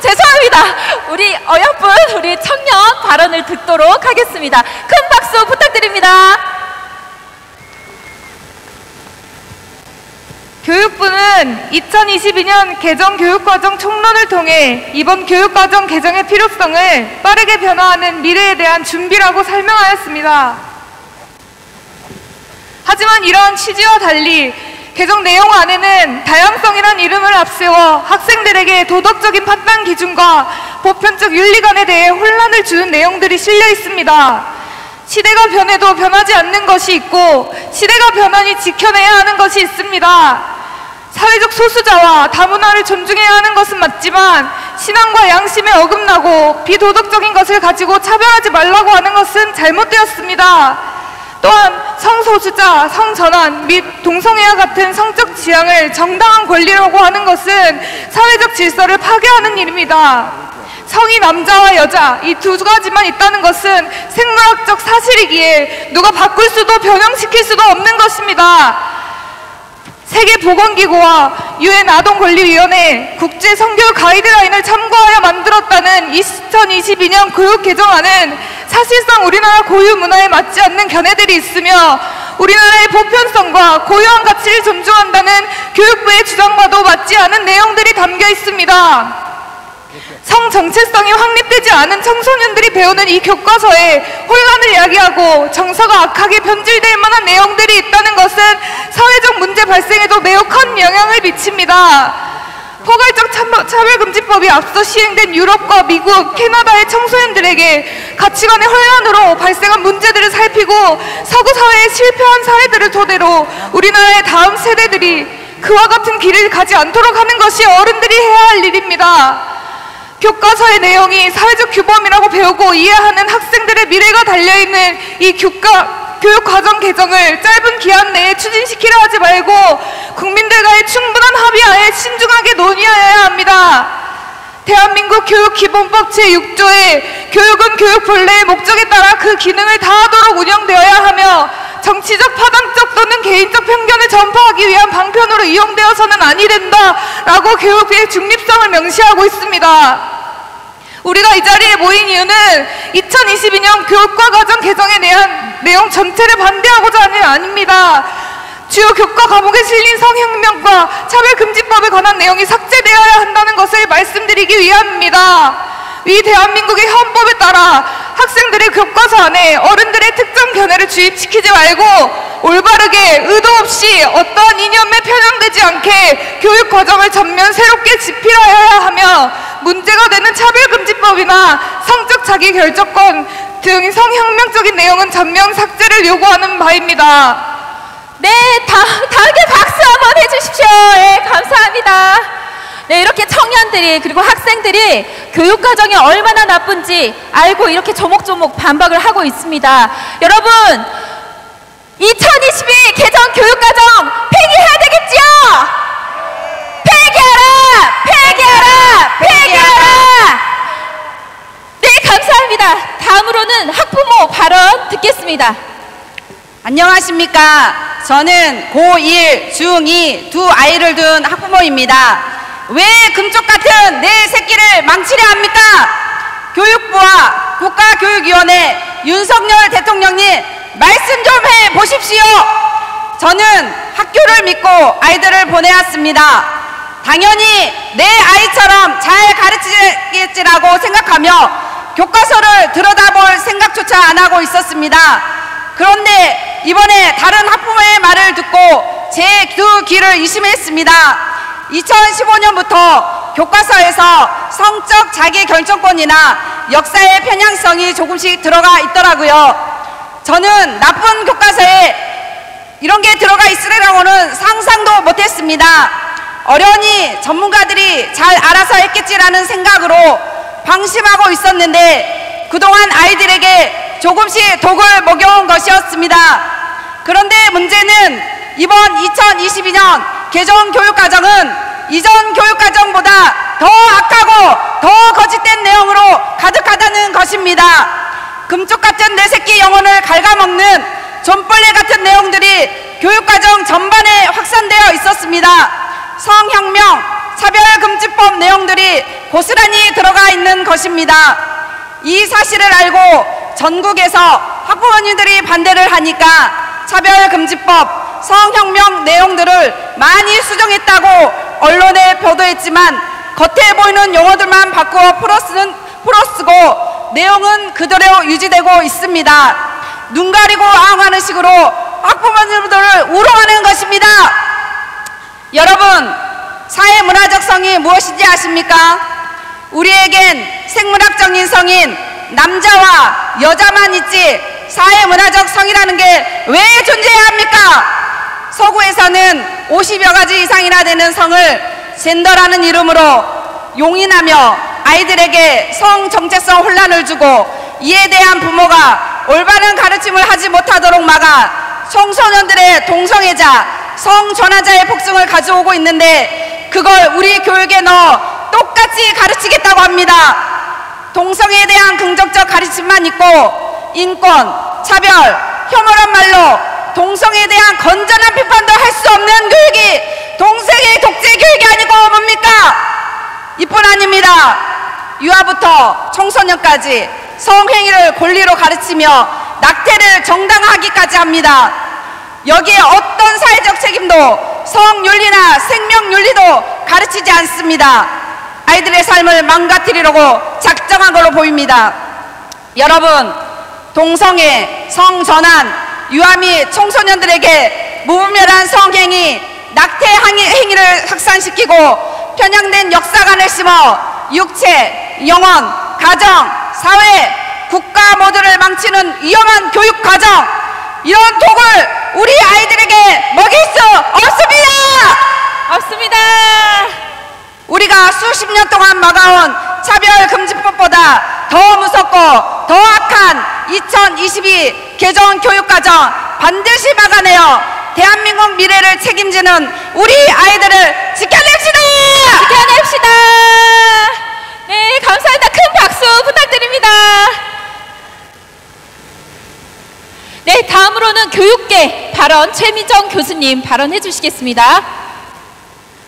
죄송합니다. 우리 어여쁜 우리 청년 발언을 듣도록 하겠습니다. 큰 박수 부탁드립니다. 교육부는 2022년 개정 교육과정 총론을 통해 이번 교육과정 개정의 필요성을 빠르게 변화하는 미래에 대한 준비라고 설명하였습니다. 하지만 이러한 취지와 달리 개정 내용 안에는 다양성이란 이름을 앞세워 학생들에게 도덕적인 판단 기준과 보편적 윤리관에 대해 혼란을 주는 내용들이 실려 있습니다. 시대가 변해도 변하지 않는 것이 있고 시대가 변하니 지켜내야 하는 것이 있습니다. 사회적 소수자와 다문화를 존중해야 하는 것은 맞지만 신앙과 양심에 어긋나고 비도덕적인 것을 가지고 차별하지 말라고 하는 것은 잘못되었습니다. 또한 성소수자, 성전환 및 동성애와 같은 성적 지향을 정당한 권리라고 하는 것은 사회적 질서를 파괴하는 일입니다. 성이 남자와 여자 이 두 가지만 있다는 것은 생물학적 사실이기에 누가 바꿀 수도 변형시킬 수도 없는 것입니다. 세계보건기구와 UN 아동권리위원회 국제성교육 가이드라인을 참고하여 만들었다는 2022년 교육 개정안은 사실상 우리나라 고유 문화에 맞지 않는 견해들이 있으며 우리나라의 보편성과 고유한 가치를 존중한다는 교육부의 주장과도 맞지 않은 내용들이 담겨 있습니다. 성 정체성이 확립되지 않은 청소년들이 배우는 이 교과서에 혼란을 야기하고 정서가 악하게 변질될 만한 내용들이 있다는 것은 사회적 문제 발생에도 매우 큰 영향을 미칩니다. 포괄적 차별금지법이 앞서 시행된 유럽과 미국, 캐나다의 청소년들에게 가치관의 혼란으로 발생한 문제들을 살피고 서구 사회에 실패한 사례들을 토대로 우리나라의 다음 세대들이 그와 같은 길을 가지 않도록 하는 것이 어른들이 해야 할 일입니다. 교과서의 내용이 사회적 규범이라고 배우고 이해하는 학생들의 미래가 달려있는 이 교육과정 개정을 짧은 기한 내에 추진시키려 하지 말고 국민들과의 충분한 합의하에 신중하게 논의해야 합니다. 대한민국 교육기본법 제6조에 교육은 교육 본래의 목적에 따라 그 기능을 다하도록 운영되어야 하며 정치적, 파당적 또는 개인적 편견을 전파하기 위한 방편으로 이용되어서는 아니 된다라고 교육의 중립성을 명시하고 있습니다. 우리가 이 자리에 모인 이유는 2022년 교육과정 개정에 대한 내용 전체를 반대하고자 하는 게 아닙니다. 주요 교과 과목에 실린 성혁명과 차별금지법에 관한 내용이 삭제되어야 한다는 것을 말씀드리기 위함입니다. 위 대한민국의 헌법에 따라 학생들의 교과서 안에 어른들의 특정 견해를 주입시키지 말고 올바르게 의도 없이 어떠한 이념에 편향되지 않게 교육과정을 전면 새롭게 집필하여야 하며 문제가 되는 차별금지법이나 성적 자기결정권 등 성혁명적인 내용은 전면 삭제를 요구하는 바입니다. 네, 다음에 박수 한번 해주십시오. 네, 감사합니다. 네, 이렇게 청년들이 그리고 학생들이 교육과정이 얼마나 나쁜지 알고 이렇게 조목조목 반박을 하고 있습니다. 여러분, 2022 개정 교육과정 폐기해야 되겠지요? 폐기하라! 폐기하라! 폐기하라! 네, 감사합니다. 다음으로는 학부모 발언 듣겠습니다. 안녕하십니까. 저는 고1, 중2 두 아이를 둔 학부모입니다. 왜 금쪽 같은 내 새끼를 망치려 합니까? 교육부와 국가교육위원회 윤석열 대통령님 말씀 좀 해보십시오. 저는 학교를 믿고 아이들을 보내왔습니다. 당연히 내 아이처럼 잘 가르치겠지라고 생각하며 교과서를 들여다볼 생각조차 안 하고 있었습니다. 그런데 이번에 다른 학부모의 말을 듣고 제 두 귀를 의심했습니다. 2015년부터 교과서에서 성적 자기결정권이나 역사의 편향성이 조금씩 들어가 있더라고요. 저는 나쁜 교과서에 이런 게 들어가 있으리라고는 상상도 못했습니다. 어련히 전문가들이 잘 알아서 했겠지라는 생각으로 방심하고 있었는데 그동안 아이들에게 조금씩 독을 먹여온 것이었습니다. 그런데 문제는 이번 2022년 개정 교육과정은 이전 교육과정보다 더 악하고 더 거짓된 내용으로 가득하다는 것입니다. 금쪽 같은 내 새끼 영혼을 갉아먹는 존벌레 같은 내용들이 교육과정 전반에 확산되어 있었습니다. 성혁명, 차별금지법 내용들이 고스란히 들어가 있는 것입니다. 이 사실을 알고 전국에서 학부모님들이 반대를 하니까 차별금지법, 성혁명 내용들을 많이 수정했다고 언론에 보도했지만 겉에 보이는 용어들만 바꾸어 풀어쓰고 내용은 그대로 유지되고 있습니다. 눈 가리고 아웅하는 식으로 학부모님들을 우롱하는 것입니다. 여러분, 사회문화적 성이 무엇인지 아십니까? 우리에겐 생물학적인 성인 남자와 여자만 있지 사회문화적 성이라는 게 왜 존재해야 합니까? 서구에서는 50여 가지 이상이나 되는 성을 젠더라는 이름으로 용인하며 아이들에게 성 정체성 혼란을 주고 이에 대한 부모가 올바른 가르침을 하지 못하도록 막아 청소년들의 동성애자, 성전환자의 폭증을 가져오고 있는데 그걸 우리 교육에 넣어 똑같이 가르치겠다고 합니다. 동성애에 대한 긍정적 가르침만 있고 인권, 차별, 혐오란 말로 동성애에 대한 건전한 비판도 할 수 없는 교육이 동성애 독재 교육이 아니고 뭡니까? 이뿐 아닙니다. 유아부터 청소년까지 성행위를 권리로 가르치며 낙태를 정당화하기까지 합니다. 여기에 어떤 사회적 책임도 성윤리나 생명윤리도 가르치지 않습니다. 아이들의 삶을 망가뜨리려고 작정한 걸로 보입니다. 여러분, 동성애, 성전환, 유아 및 청소년들에게 무분별한 성행위, 낙태 행위를 확산시키고 편향된 역사관을 심어 육체, 영혼, 가정, 사회, 국가 모두를 망치는 위험한 교육 과정, 이런 독을 우리 아이들에게 먹일 수 없습니다! 없습니다! 우리가 수십 년 동안 막아온 차별금지법보다 더 무섭고 더 악한 2022 개정 교육과정 반드시 막아내어 대한민국 미래를 책임지는 우리 아이들을 지켜냅시다! 지켜냅시다! 네, 감사합니다. 큰 박수 부탁드립니다. 네, 다음으로는 교육계 발언 최민정 교수님 발언해 주시겠습니다.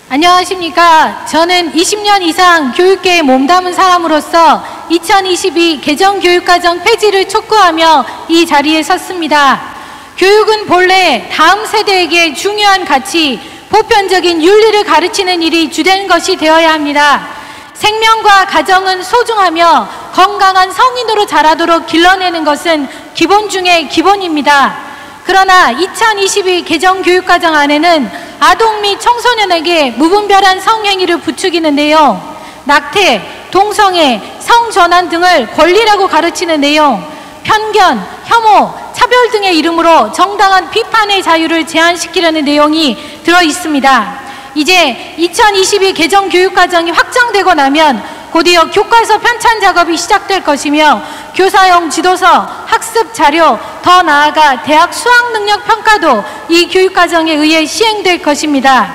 안녕하십니까. 저는 20년 이상 교육계에 몸담은 사람으로서 2022 개정 교육과정 폐지를 촉구하며 이 자리에 섰습니다. 교육은 본래 다음 세대에게 중요한 가치, 보편적인 윤리를 가르치는 일이 주된 것이 되어야 합니다. 생명과 가정은 소중하며 건강한 성인으로 자라도록 길러내는 것은 기본 중의 기본입니다. 그러나 2022 개정 교육과정 안에는 아동 및 청소년에게 무분별한 성행위를 부추기는데요. 낙태, 동성애, 성전환 등을 권리라고 가르치는 내용, 편견, 혐오, 차별 등의 이름으로 정당한 비판의 자유를 제한시키려는 내용이 들어 있습니다. 이제 2022 개정 교육과정이 확정되고 나면 곧이어 교과서 편찬 작업이 시작될 것이며 교사용 지도서, 학습 자료, 더 나아가 대학 수학능력 평가도 이 교육과정에 의해 시행될 것입니다.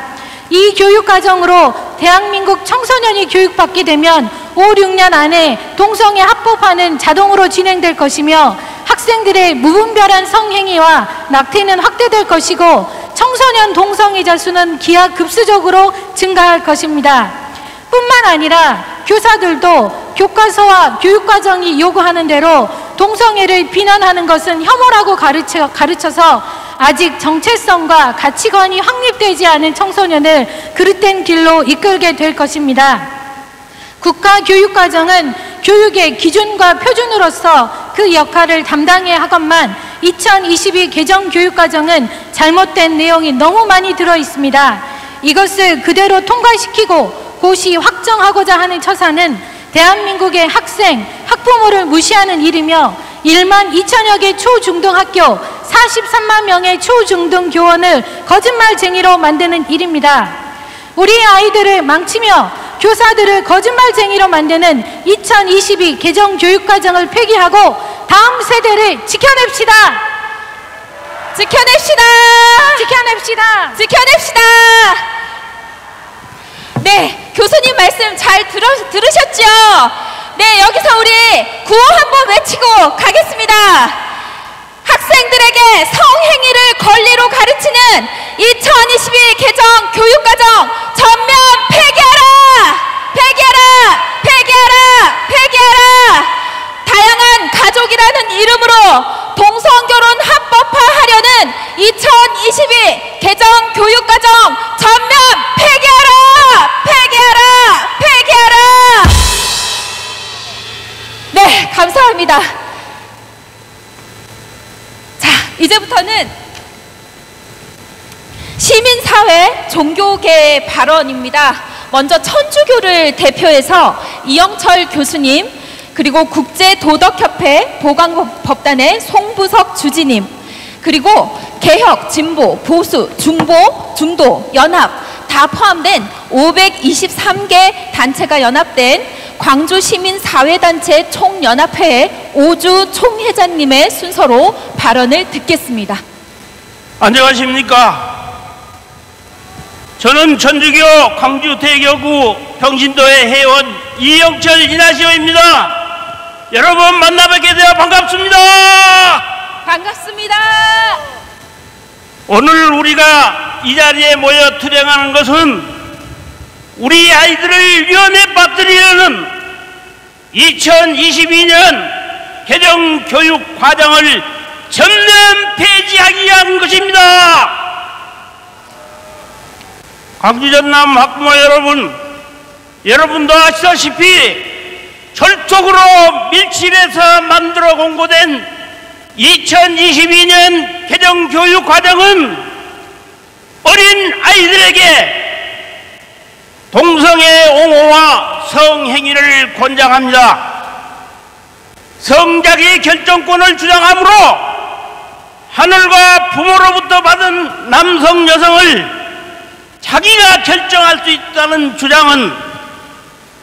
이 교육과정으로 대한민국 청소년이 교육받게 되면 5, 6년 안에 동성애 합법화는 자동으로 진행될 것이며 학생들의 무분별한 성행위와 낙태는 확대될 것이고 청소년 동성애자 수는 기하급수적으로 증가할 것입니다. 뿐만 아니라 교사들도 교과서와 교육과정이 요구하는 대로 동성애를 비난하는 것은 혐오라고 가르쳐서 아직 정체성과 가치관이 확립되지 않은 청소년을 그릇된 길로 이끌게 될 것입니다. 국가교육과정은 교육의 기준과 표준으로서 그 역할을 담당해야 하건만 2022 개정 교육과정은 잘못된 내용이 너무 많이 들어 있습니다. 이것을 그대로 통과시키고 고시 확정하고자 하는 처사는 대한민국의 학생, 학부모를 무시하는 일이며 1만 2천여 개 초중등학교 43만 명의 초중등 교원을 거짓말쟁이로 만드는 일입니다. 우리 아이들을 망치며 교사들을 거짓말쟁이로 만드는 2022 개정 교육과정을 폐기하고 다음 세대를 지켜냅시다. 지켜냅시다. 지켜냅시다. 지켜냅시다. 네, 교수님 말씀 잘 들으셨죠? 네, 여기서 우리 구호 한번 외치고 가겠습니다. 학생들에게 성행위를 권리로 가르치는 2022 개정 교육과정 전면 폐기하라! 폐기하라! 폐기하라! 폐기하라! 다양한 가족이라는 이름으로 동성결혼 합법화하려는 2022 개정 교육과정 전면 폐기하라! 폐기하라! 폐기하라! 네, 감사합니다. 자, 이제부터는 시민사회 종교계 발언입니다. 먼저 천주교를 대표해서 이영철 교수님, 그리고 국제도덕협회 보강법단의 송부석 주지님, 그리고 개혁, 진보, 보수, 중보, 중도, 연합 다 포함된 523개 단체가 연합된 광주시민사회단체 총연합회의 오주 총회장님의 순서로 발언을 듣겠습니다. 안녕하십니까. 저는 천주교 광주 대교구 병신도의 회원 이영철 이나시오입니다. 여러분 만나뵙게 되어 반갑습니다. 반갑습니다. 오늘 우리가 이 자리에 모여 투쟁하는 것은 우리 아이들을 위험에 빠뜨리려는 2022년 개정 교육 과정을 전면 폐지하기 위한 것입니다. 광주 전남 학부모 여러분, 여러분도 아시다시피 철저으로 밀집해서 만들어 공고된 2022년 개정 교육 과정은 어린 아이들에게 동성애 옹호와 성행위를 권장합니다. 성자기 결정권을 주장하므로 하늘과 부모로부터 받은 남성 여성을 자기가 결정할 수 있다는 주장은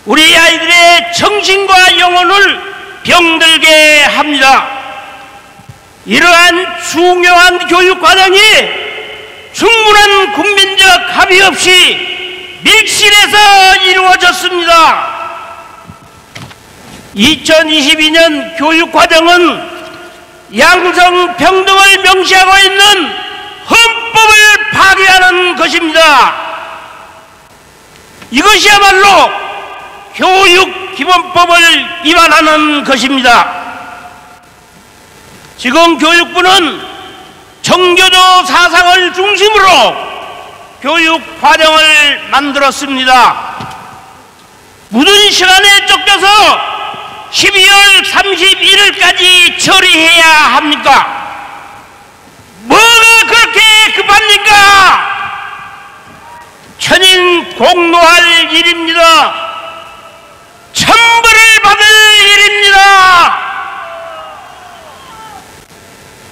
우리 아이들의 정신과 영혼을 병들게 합니다. 이러한 중요한 교육 과정이 충분한 국민적 합의 없이 밀실에서 이루어졌습니다. 2022년 교육과정은 양성평등을 명시하고 있는 헌법을 파괴하는 것입니다. 이것이야말로 교육기본법을 위반하는 것입니다. 지금 교육부는 정교조 사상을 중심으로 교육과정을 만들었습니다. 무슨 시간에 쫓겨서 12월 31일까지 처리해야 합니까? 뭐가 그렇게 급합니까? 천인 공노할 일입니다. 천벌을 받을 일입니다.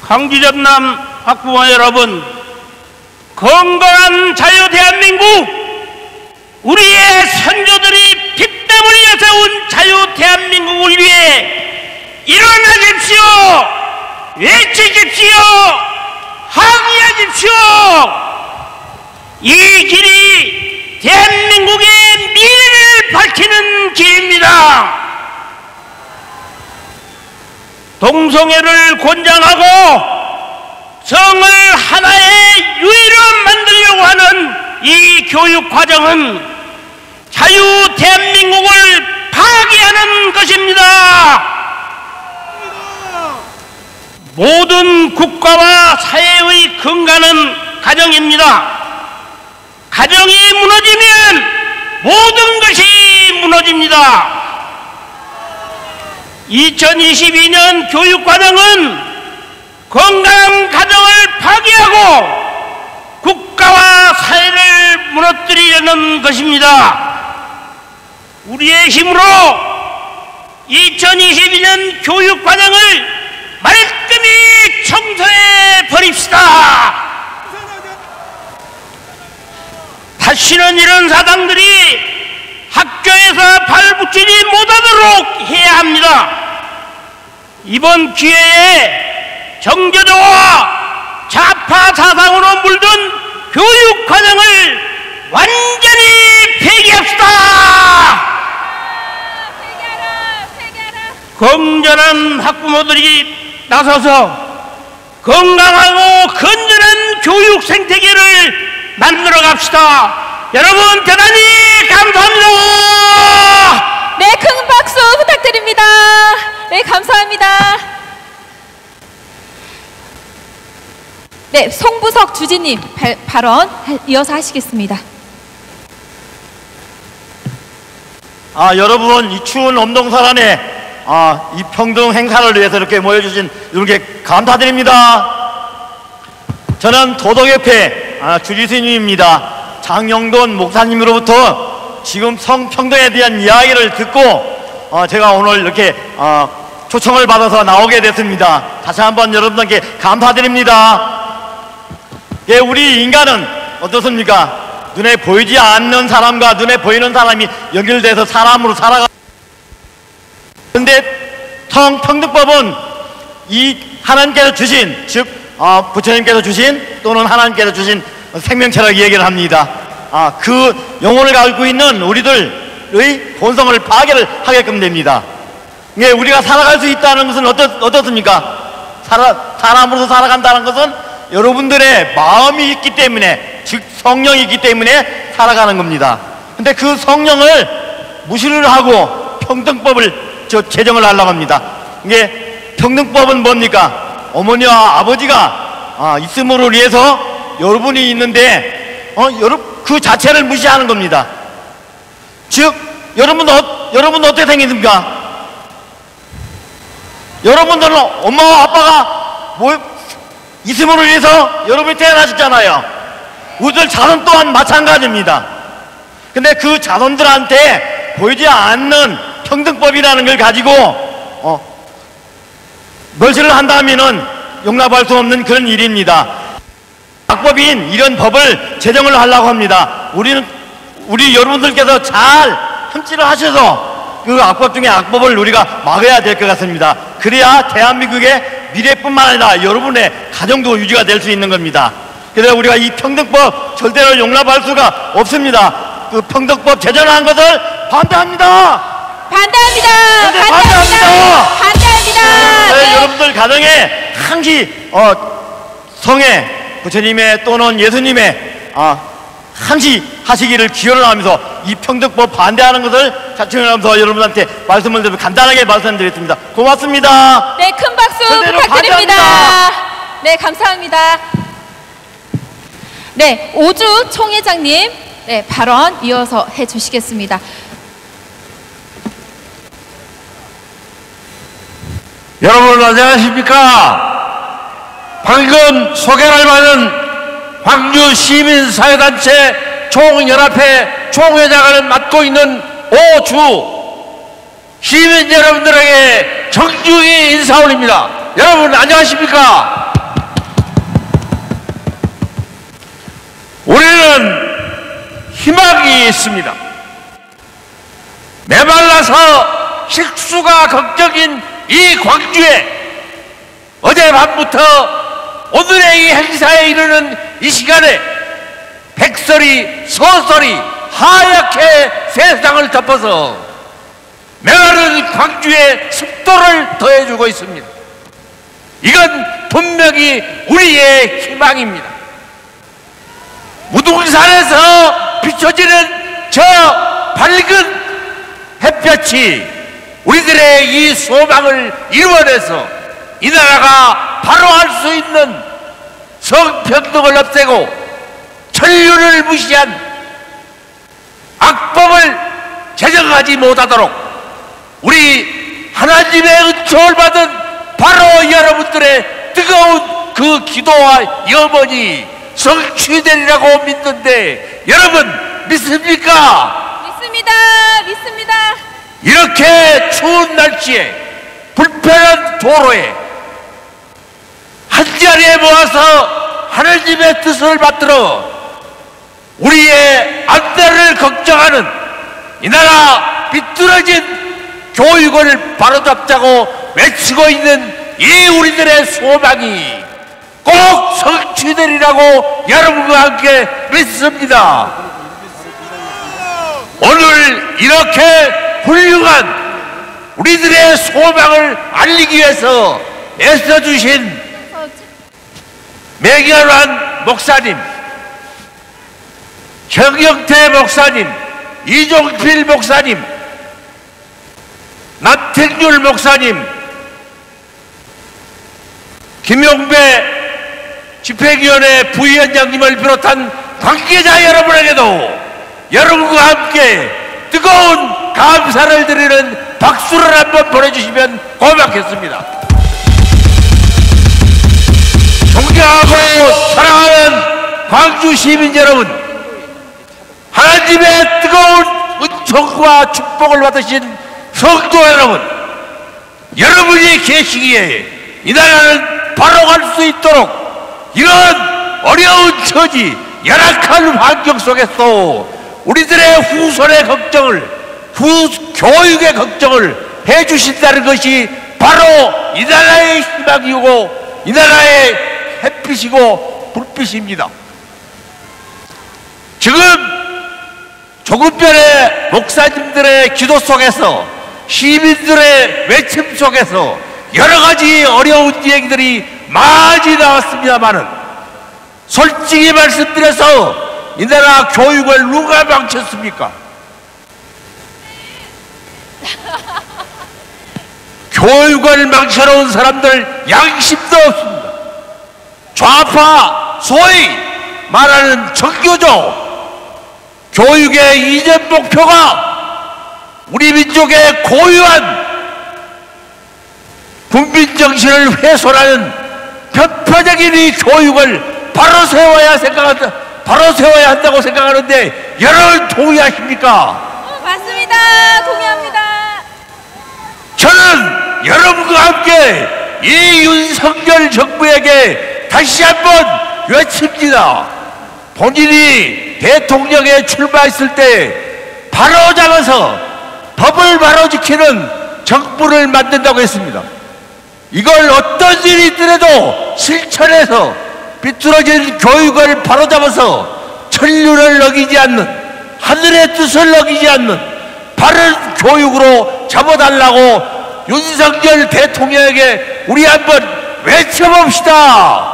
강주전남 학부모 여러분, 건강한 자유 대한민국, 우리의 선조들이 피땀 흘려 세운 자유 대한민국을 위해 일어나십시오. 외치십시오. 항의하십시오. 이 길이 대한민국의 미래를 밝히는 길입니다. 동성애를 권장하고 성을 하나의 유의로 만들려고 하는 이 교육과정은 자유 대한민국을 파괴하는 것입니다. 모든 국가와 사회의 근간은 가정입니다. 가정이 무너지면 모든 것이 무너집니다. 2022년 교육과정은 건강한 가정을 파괴하고 국가와 사회를 무너뜨리려는 것입니다. 우리의 힘으로 2022년 교육과정을 말끔히 청소해 버립시다. 다시는 이런 사당들이 학교에서 발붙이지 못하도록 해야 합니다. 이번 기회에 정교조와 좌파 사상으로 물든 교육과정을 완전히 폐기합시다. 건전한 학부모들이 나서서 건강하고 건전한 교육 생태계를 만들어 갑시다. 여러분 대단히 감사합니다. 네, 큰 박수 부탁드립니다. 네, 감사합니다. 네, 송부석 주지님 발언 이어서 하시겠습니다. 여러분, 이 추운 엄동설안에 이 평등 행사를 위해서 이렇게 모여주신 여러분께 감사드립니다. 저는 도덕협회 주지스님입니다. 장영돈 목사님으로부터 지금 성평등에 대한 이야기를 듣고 제가 오늘 이렇게 초청을 받아서 나오게 됐습니다. 다시 한번 여러분들께 감사드립니다. 예, 우리 인간은 어떻습니까? 눈에 보이지 않는 사람과 눈에 보이는 사람이 연결돼서 사람으로 살아가. 그런데 성평등법은 이 하나님께서 주신, 즉 부처님께서 주신 또는 하나님께서 주신 생명체라고 얘기를 합니다. 그 영혼을 갖고 있는 우리들의 본성을 파괴를 하게끔 됩니다. 예, 우리가 살아갈 수 있다는 것은 어떻습니까? 사람으로서 살아간다는 것은 여러분들의 마음이 있기 때문에, 즉 성령이 있기 때문에 살아가는 겁니다. 근데 그 성령을 무시를 하고 평등법을 제정을 하려고 합니다. 이게 평등법은 뭡니까? 어머니와 아버지가 있음으로 인해서 여러분이 있는데 그 자체를 무시하는 겁니다. 즉 여러분 어떻게 생겼습니까? 여러분들은 엄마와 아빠가 있음으로 인해서 여러분이 태어나셨잖아요. 우리들 자손 또한 마찬가지입니다. 근데 그 자손들한테 보이지 않는 평등법이라는 걸 가지고 멸시를 한다면은 용납할 수 없는 그런 일입니다. 악법인 이런 법을 제정을 하려고 합니다. 우리 여러분들께서 잘 흠집을 하셔서 그 악법 중에 악법을 우리가 막아야 될 것 같습니다. 그래야 대한민국의 미래뿐만 아니라 여러분의 가정도 유지가 될 수 있는 겁니다. 그래서 우리가 이 평등법 절대로 용납할 수가 없습니다. 그 평등법 제정한 것을 반대합니다. 반대합니다. 네, 여러분들 가정에 항시 성에 부처님의 또는 예수님의 항시 하시기를 기원을 하면서 이 평등법 반대하는 것을 자청하면서 여러분한테 말씀을 드리고 간단하게 말씀드렸습니다. 고맙습니다. 네, 큰 박수 부탁드립니다. 네, 감사합니다. 네, 오주 총회장님, 네, 발언 이어서 해주시겠습니다. 여러분 안녕하십니까? 방금 소개를 받은 광주 시민사회단체 총연합회 총회장을 맡고 있는 오주 시민 여러분들에게 정중히 인사 올립니다. 여러분 안녕하십니까? 우리는 희망이 있습니다. 메말라서 식수가 걱정인 이 광주에 어젯밤부터 오늘의 이 행사에 이르는 이 시간에 백설이 서설이 하얗게 세상을 덮어서 메마른 광주에 습도를 더해주고 있습니다. 이건 분명히 우리의 희망입니다. 무등산에서 비춰지는 저 밝은 햇볕이 우리들의 이 소망을 이루어내서 이 나라가 바로 할 수 있는 성평등을 없애고 천륜을 무시한 악법을 제정하지 못하도록 우리 하나님의 은총을 받은 바로 여러분들의 뜨거운 그 기도와 염원이 성취되리라고 믿는데 여러분 믿습니까? 믿습니다. 이렇게 추운 날씨에 불편한 도로에 한자리에 모아서 하나님의 뜻을 받들어 우리의 안전을 걱정하는 이 나라 비뚤어진 교육을 바로잡자고 외치고 있는 이 우리들의 소망이 꼭 성취되리라고 여러분과 함께 믿습니다. 오늘 이렇게 훌륭한 우리들의 소망을 알리기 위해서 애써주신 맹연환 목사님, 정영태 목사님, 이종필 목사님, 나택률 목사님, 김용배 집행위원회 부위원장님을 비롯한 관계자 여러분에게도 여러분과 함께 뜨거운 감사를 드리는 박수를 한번 보내주시면 고맙겠습니다. 존경하고 사랑하는 광주 시민 여러분, 하나님의 뜨거운 은총과 축복을 받으신 성도 여러분, 여러분이 계시기에 이 나라는 바로 갈 수 있도록 이런 어려운 처지, 열악한 환경 속에서 우리들의 후손의 걱정을, 교육의 걱정을 해주신다는 것이 바로 이 나라의 희망이고 이 나라의 햇빛이고 불빛입니다. 지금 조금 전에 목사님들의 기도 속에서 시민들의 외침 속에서 여러 가지 어려운 얘기들이 많이 나왔습니다만은 솔직히 말씀드려서 이 나라 교육을 누가 망쳤습니까? 교육을 망쳐놓은 사람들 양심도 없습니다. 좌파, 소위 말하는 정교조, 교육의 이전 목표가 우리 민족의 고유한 국민정신을 훼손하는 편파적인 이 교육을 바로 세워야 바로 세워야 한다고 생각하는데 여러분 동의하십니까? 맞습니다. 동의합니다. 저는 여러분과 함께 이 윤석열 정부에게 다시 한번 외칩니다. 본인이 대통령에 출마했을 때 바로 잡아서 법을 바로 지키는 정부를 만든다고 했습니다. 이걸 어떤 일이 있더라도 실천해서 비뚤어진 교육을 바로잡아서 천륜을 어기지 않는, 하늘의 뜻을 어기지 않는 바른 교육으로 잡아달라고 윤석열 대통령에게 우리 한번 외쳐봅시다.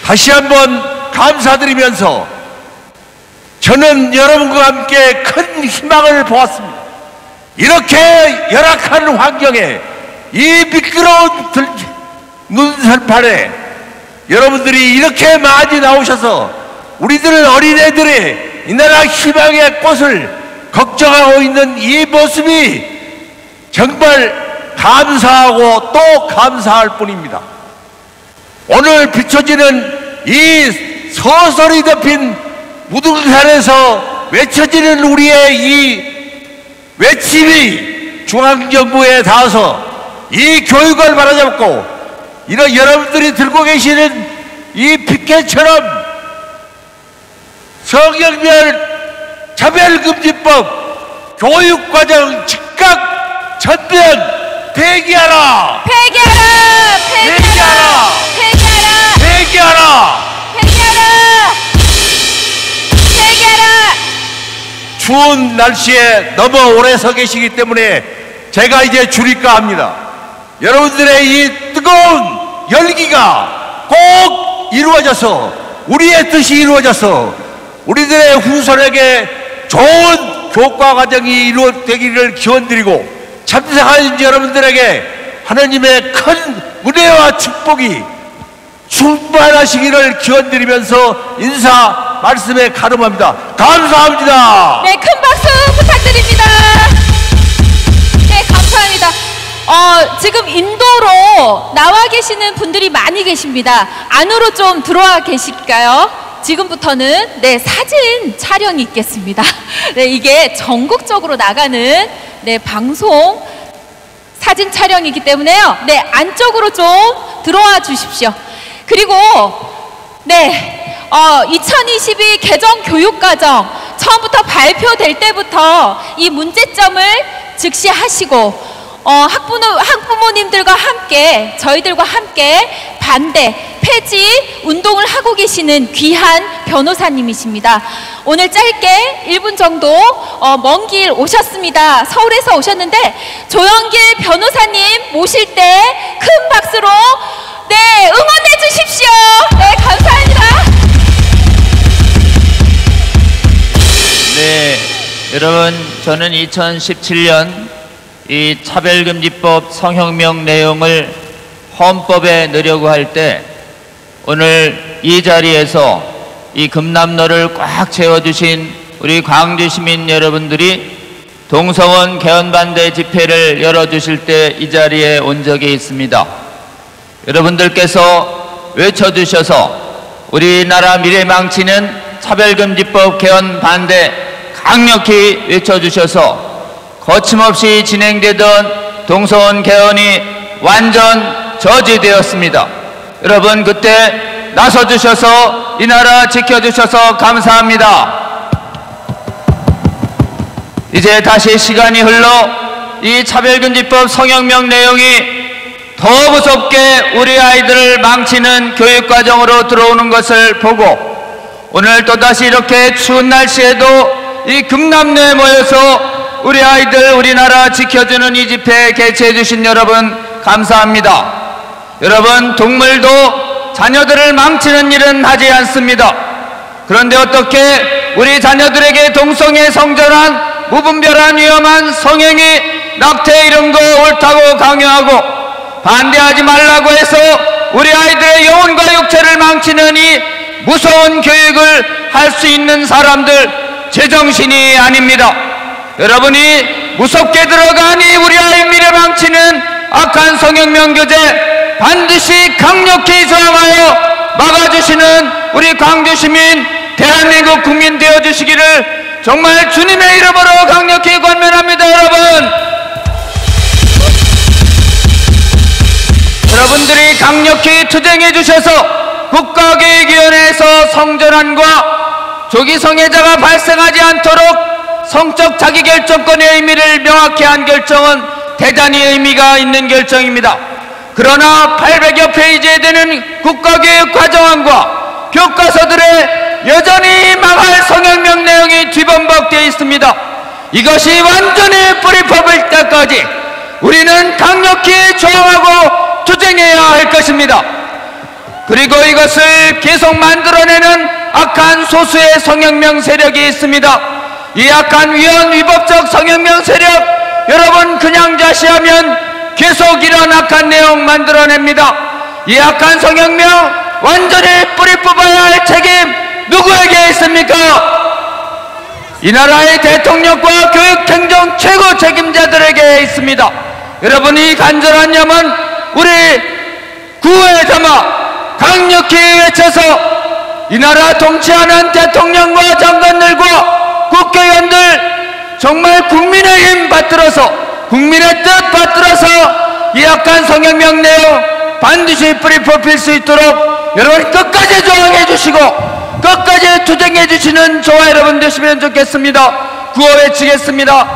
다시 한번 감사드리면서 저는 여러분과 함께 큰 희망을 보았습니다. 이렇게 열악한 환경에 이 미끄러운 눈살판에 여러분들이 이렇게 많이 나오셔서 우리들 어린애들의 이 나라 희망의 꽃을 걱정하고 있는 이 모습이 정말 감사하고 또 감사할 뿐입니다. 오늘 비춰지는 이 서서히 덮인 무등산에서 외쳐지는 우리의 이 외침이 중앙정부에 닿아서 이 교육을 바로잡고 이런 여러분들이 들고 계시는 이 피켓처럼 성형별 차별금지법 교육과정 즉각 전면 폐기하라! 폐기하라! 폐기하라! 폐기하라! 폐기하라! 폐기하라! 폐기하라! 추운 날씨에 너무 오래 서 계시기 때문에 제가 이제 줄일까 합니다. 여러분들의 이 뜨거운 열기가 꼭 이루어져서 우리의 뜻이 이루어져서 우리들의 후손에게 좋은 교과 과정이 이루어지기를 기원드리고 참석한 여러분들에게 하나님의 큰 은혜와 축복이 충만하시기를 기원드리면서 인사 말씀에 가름합니다. 감사합니다. 네, 큰 박수 부탁드립니다. 네, 감사합니다. 지금 인도로 나와 계시는 분들이 많이 계십니다. 안으로 좀 들어와 계실까요? 지금부터는 네, 사진 촬영이 있겠습니다. 네, 이게 전국적으로 나가는 네, 방송 사진 촬영이기 때문에요. 네, 안쪽으로 좀 들어와 주십시오. 그리고 네, 2022 개정 교육과정 처음부터 발표될 때부터 이 문제점을 직시하시고 학부모님들과 함께 저희들과 함께 반대 폐지 운동을 하고 계시는 귀한 변호사님이십니다. 오늘 짧게 1분 정도 먼 길 오셨습니다. 서울에서 오셨는데 조영길 변호사님 모실 때 큰 박수로 네, 응원해 주십시오. 네, 감사합니다. 네, 여러분, 저는 2017년 이 차별금지법 성혁명 내용을 헌법에 넣으려고 할 때 오늘 이 자리에서 이 금남로를 꽉 채워주신 우리 광주 시민 여러분들이 동성원 개헌반대 집회를 열어주실 때 이 자리에 온 적이 있습니다. 여러분들께서 외쳐주셔서 우리나라 미래 망치는 차별금지법 개헌 반대 강력히 외쳐주셔서 거침없이 진행되던 동성원 개헌이 완전 저지되었습니다. 여러분 그때 나서주셔서 이 나라 지켜주셔서 감사합니다. 이제 다시 시간이 흘러 이 차별금지법 성혁명 내용이 더 무섭게 우리 아이들을 망치는 교육과정으로 들어오는 것을 보고 오늘 또다시 이렇게 추운 날씨에도 이 금남로에 모여서 우리 아이들 우리나라 지켜주는 이 집회 개최해 주신 여러분 감사합니다. 여러분 동물도 자녀들을 망치는 일은 하지 않습니다. 그런데 어떻게 우리 자녀들에게 동성애 성전환 무분별한 위험한 성행위 낙태 이런 거 옳다고 강요하고 반대하지 말라고 해서 우리 아이들의 영혼과 육체를 망치는 이 무서운 교육을 할 수 있는 사람들 제정신이 아닙니다. 여러분이 무섭게 들어가니 우리 아이 미래 망치는 악한 성혁명 교재 반드시 강력히 저항하여 막아주시는 우리 광주시민 대한민국 국민 되어주시기를 정말 주님의 이름으로 강력히 권면합니다. 여러분들이 강력히 투쟁해 주셔서 국가교육위원회에서 성전환과 조기 성애자가 발생하지 않도록 성적 자기결정권의 의미를 명확히 한 결정은 대단히 의미가 있는 결정입니다. 그러나 800여 페이지에 되는 국가교육 과정안과 교과서들에 여전히 망할 성혁명 내용이 뒤범벅되어 있습니다. 이것이 완전히 뿌리 뽑을 때까지 우리는 강력히 저항하고 투쟁해야 할 것입니다. 그리고 이것을 계속 만들어내는 악한 소수의 성혁명 세력이 있습니다. 이 악한 위헌위법적 성혁명 세력, 여러분 그냥 자시하면 계속 이런 악한 내용 만들어냅니다. 이 악한 성혁명 완전히 뿌리 뽑아야 할 책임 누구에게 있습니까? 이 나라의 대통령과 교육행정 최고 책임자들에게 있습니다. 여러분, 이 간절한 염원 우리 구호에 담아 강력히 외쳐서 이 나라 통치하는 대통령과 장관들과 국회의원들 정말 국민의 힘 받들어서 국민의 뜻 받들어서 이 악한 성혁명 내용 반드시 뿌리 뽑힐 수 있도록 여러분 끝까지 저항해 주시고 끝까지 투쟁해 주시는 저와 여러분 되시면 좋겠습니다. 구호 외치겠습니다.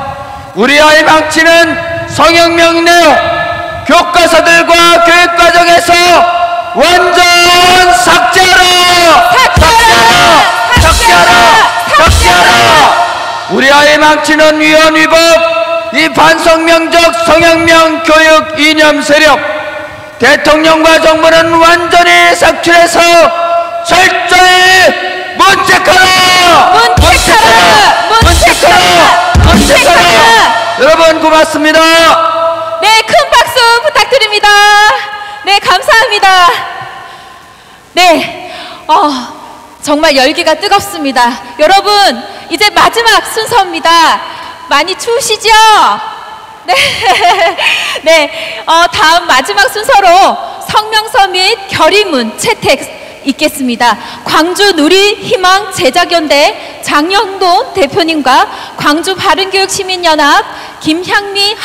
우리 아이 망치는 성혁명 내용 교과서들과 교육과정에서 완전 삭제하라! 삭제하라! 우리 아이 망치는 위헌위법 이 반성명적 성혁명 교육 이념 세력 대통령과 정부는 완전히 삭출해서 철저히 문책하라! 여러분 고맙습니다. 네, 큰 박수 부탁드립니다. 네, 감사합니다. 네, 정말 열기가 뜨겁습니다. 여러분, 이제 마지막 순서입니다. 많이 추우시죠? 네, 네, 다음 마지막 순서로 성명서 및 결의문 채택 있겠습니다. 광주 누리희망 제자견대 장영돈 대표님과 광주 바른교육시민연합 김향미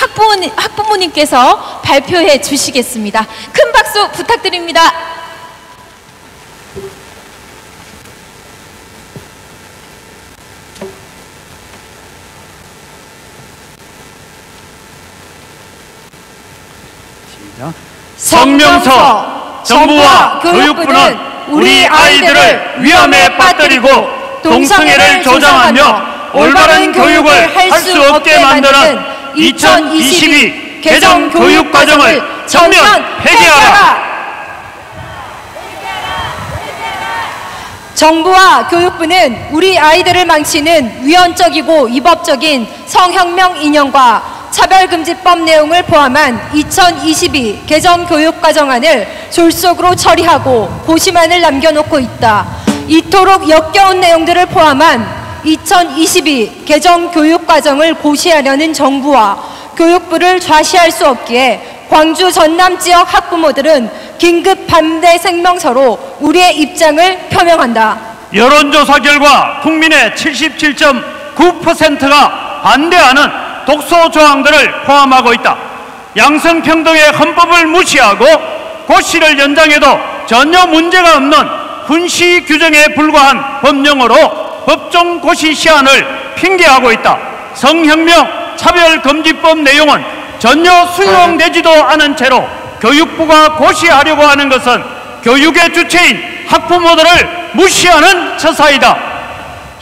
학부모님께서 발표해 주시겠습니다. 큰 박수 부탁드립니다. 성명서 정부와 교육부는 우리 아이들을 위험에 빠뜨리고 동성애를 조장하며 올바른 교육을 할 수 없게 만드는 2022 개정 교육과정을 전면 폐기하라. 정부와 교육부는 우리 아이들을 망치는 위헌적이고 위법적인 성혁명 인형과 차별금지법 내용을 포함한 2022 개정 교육과정안을 졸속으로 처리하고 고시만을 남겨놓고 있다. 이토록 역겨운 내용들을 포함한 2022 개정 교육과정을 고시하려는 정부와 교육부를 좌시할 수 없기에 광주 전남 지역 학부모들은 긴급 반대声명서로 우리의 입장을 표명한다. 여론조사 결과 국민의 77.9%가 반대하는 독소 조항들을 포함하고 있다. 양성평등의 헌법을 무시하고 고시를 연장해도 전혀 문제가 없는 훈시 규정에 불과한 법령으로 법정 고시 시한을 핑계하고 있다. 성혁명 차별금지법 내용은 전혀 수용되지도 않은 채로 교육부가 고시하려고 하는 것은 교육의 주체인 학부모들을 무시하는 처사이다.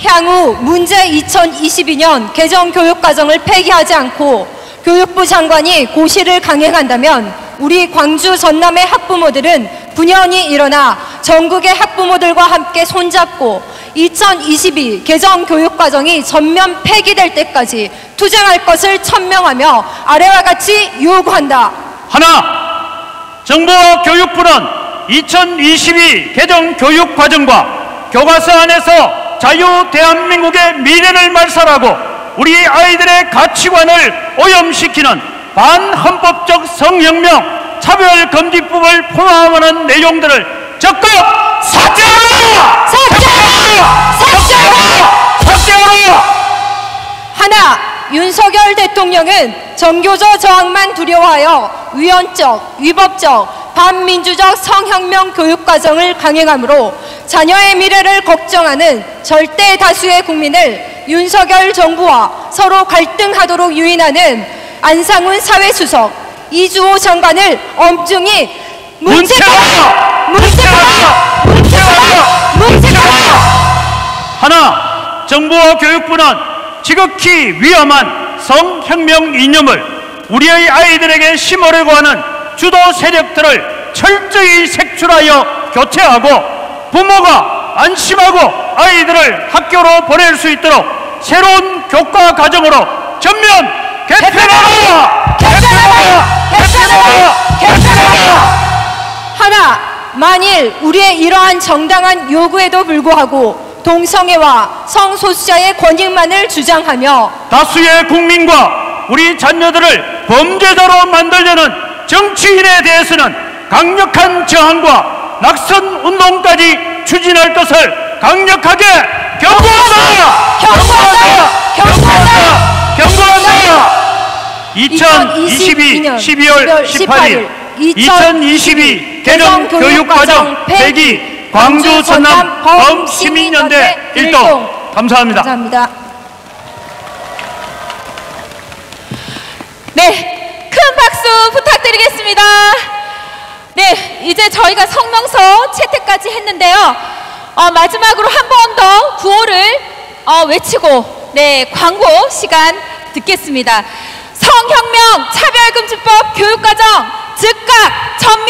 향후 문제 2022년 개정 교육과정을 폐기하지 않고 교육부 장관이 고시를 강행한다면 우리 광주 전남의 학부모들은 분연히 일어나 전국의 학부모들과 함께 손잡고 2022 개정 교육과정이 전면 폐기될 때까지 투쟁할 것을 천명하며 아래와 같이 요구한다. 하나, 정부와 교육부는 2022 개정 교육과정과 교과서 안에서 자유 대한민국의 미래를 말살하고 우리 아이들의 가치관을 오염시키는 반헌법적 성혁명 차별금지법을 포함하는 내용들을 적극 삭제하라! 삭제하라! 하나, 윤석열 대통령은 정교조 저항만 두려워하여 위헌적, 위법적, 반민주적 성혁명 교육과정을 강행하므로 자녀의 미래를 걱정하는 절대 다수의 국민을 윤석열 정부와 서로 갈등하도록 유인하는 안상훈 사회수석, 이주호 장관을 엄중히 문책하라! 하나, 정부와 교육부는 지극히 위험한 성혁명 이념을 우리의 아이들에게 심으려고 하는 주도 세력들을 철저히 색출하여 교체하고 부모가 안심하고 아이들을 학교로 보낼 수 있도록 새로운 교과 과정으로 전면 개편하라! 하나, 만일 우리의 이러한 정당한 요구에도 불구하고 동성애와 성소수자의 권익만을 주장하며 다수의 국민과 우리 자녀들을 범죄자로 만들려는 정치인에 대해서는 강력한 저항과 낙선 운동까지 추진할 것을 강력하게 경고한다! 2022년 12월 18일 2022 개정 교육과정 폐기 광주 전남 범시민연대 일동. 감사합니다. 감사합니다. 네, 큰 박수 부탁드리겠습니다. 네, 이제 저희가 성명서 채택까지 했는데요. 마지막으로 한 번 더 구호를 외치고 광고 시간 듣겠습니다. 성혁명 차별금지법 교육과정 즉각 전면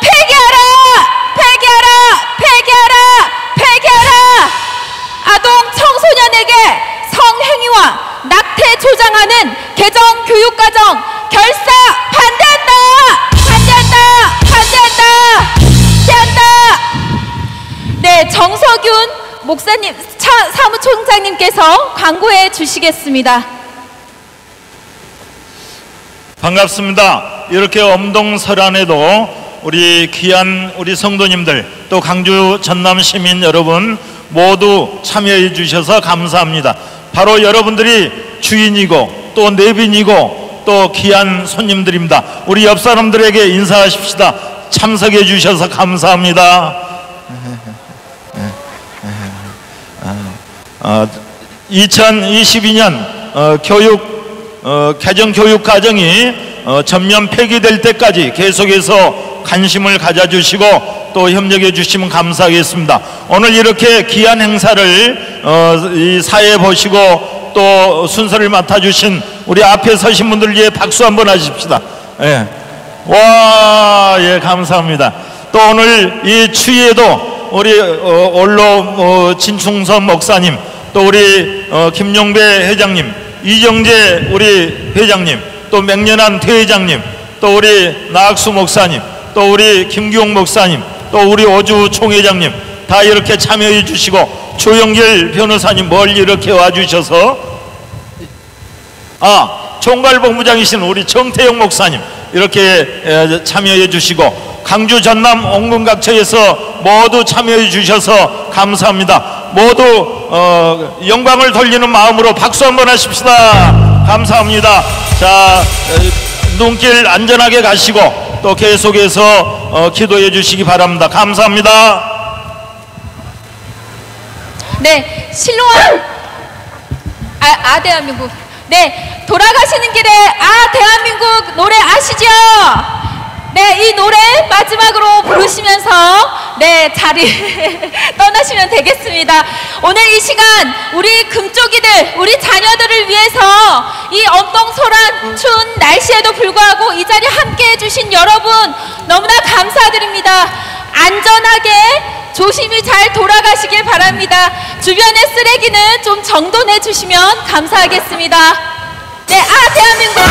폐기하라! 폐기하라! 폐기하라! 폐기하라! 아동 청소년에게 성행위와 낙태 조장하는 개정 교육과정 결사 반대한다! 반대한다! 반대한다! 반대한다! 네, 정석윤 목사님, 사무총장님께서 광고해 주시겠습니다. 반갑습니다. 이렇게 엄동설안에도 우리 귀한 우리 성도님들 또 광주 전남 시민 여러분 모두 참여해 주셔서 감사합니다. 바로 여러분들이 주인이고 또 내빈이고 또 귀한 손님들입니다. 우리 옆 사람들에게 인사하십시다. 참석해 주셔서 감사합니다. 2022년 개정 교육 과정이 전면 폐기될 때까지 계속해서 관심을 가져주시고 또 협력해 주시면 감사하겠습니다. 오늘 이렇게 귀한 행사를 이 사회에 보시고 또 순서를 맡아주신 우리 앞에 서신 분들 위해 박수 한번 하십시다. 예. 와, 예, 감사합니다. 또 오늘 이 추위에도 우리 원로 진충선 목사님, 또 우리 김용배 회장님, 이정재 우리 회장님, 또 맹년한 퇴회장님, 또 우리 나학수 목사님, 또 우리 김기용 목사님, 또 우리 오주 총회장님 다 이렇게 참여해 주시고 조영길 변호사님 멀리 이렇게 와주셔서 총괄본부장이신 우리 정태영 목사님 이렇게 참여해 주시고 광주 전남 온군각처에서 모두 참여해 주셔서 감사합니다. 모두 영광을 돌리는 마음으로 박수 한번 하십시다. 감사합니다. 자, 눈길 안전하게 가시고 또 계속해서 기도해 주시기 바랍니다. 감사합니다. 네, 실로암 대한민국. 네, 돌아가시는 길에 대한민국 노래 아시죠? 네, 이 노래 마지막으로 부르시면서 자리 떠나시면 되겠습니다. 오늘 이 시간 우리 금쪽이들, 우리 자녀들을 위해서 이 엄동설한 추운 날씨에도 불구하고 이 자리에 함께 해주신 여러분 너무나 감사드립니다. 안전하게 조심히 잘 돌아가시길 바랍니다. 주변의 쓰레기는 좀 정돈해 주시면 감사하겠습니다. 네, 대한민국!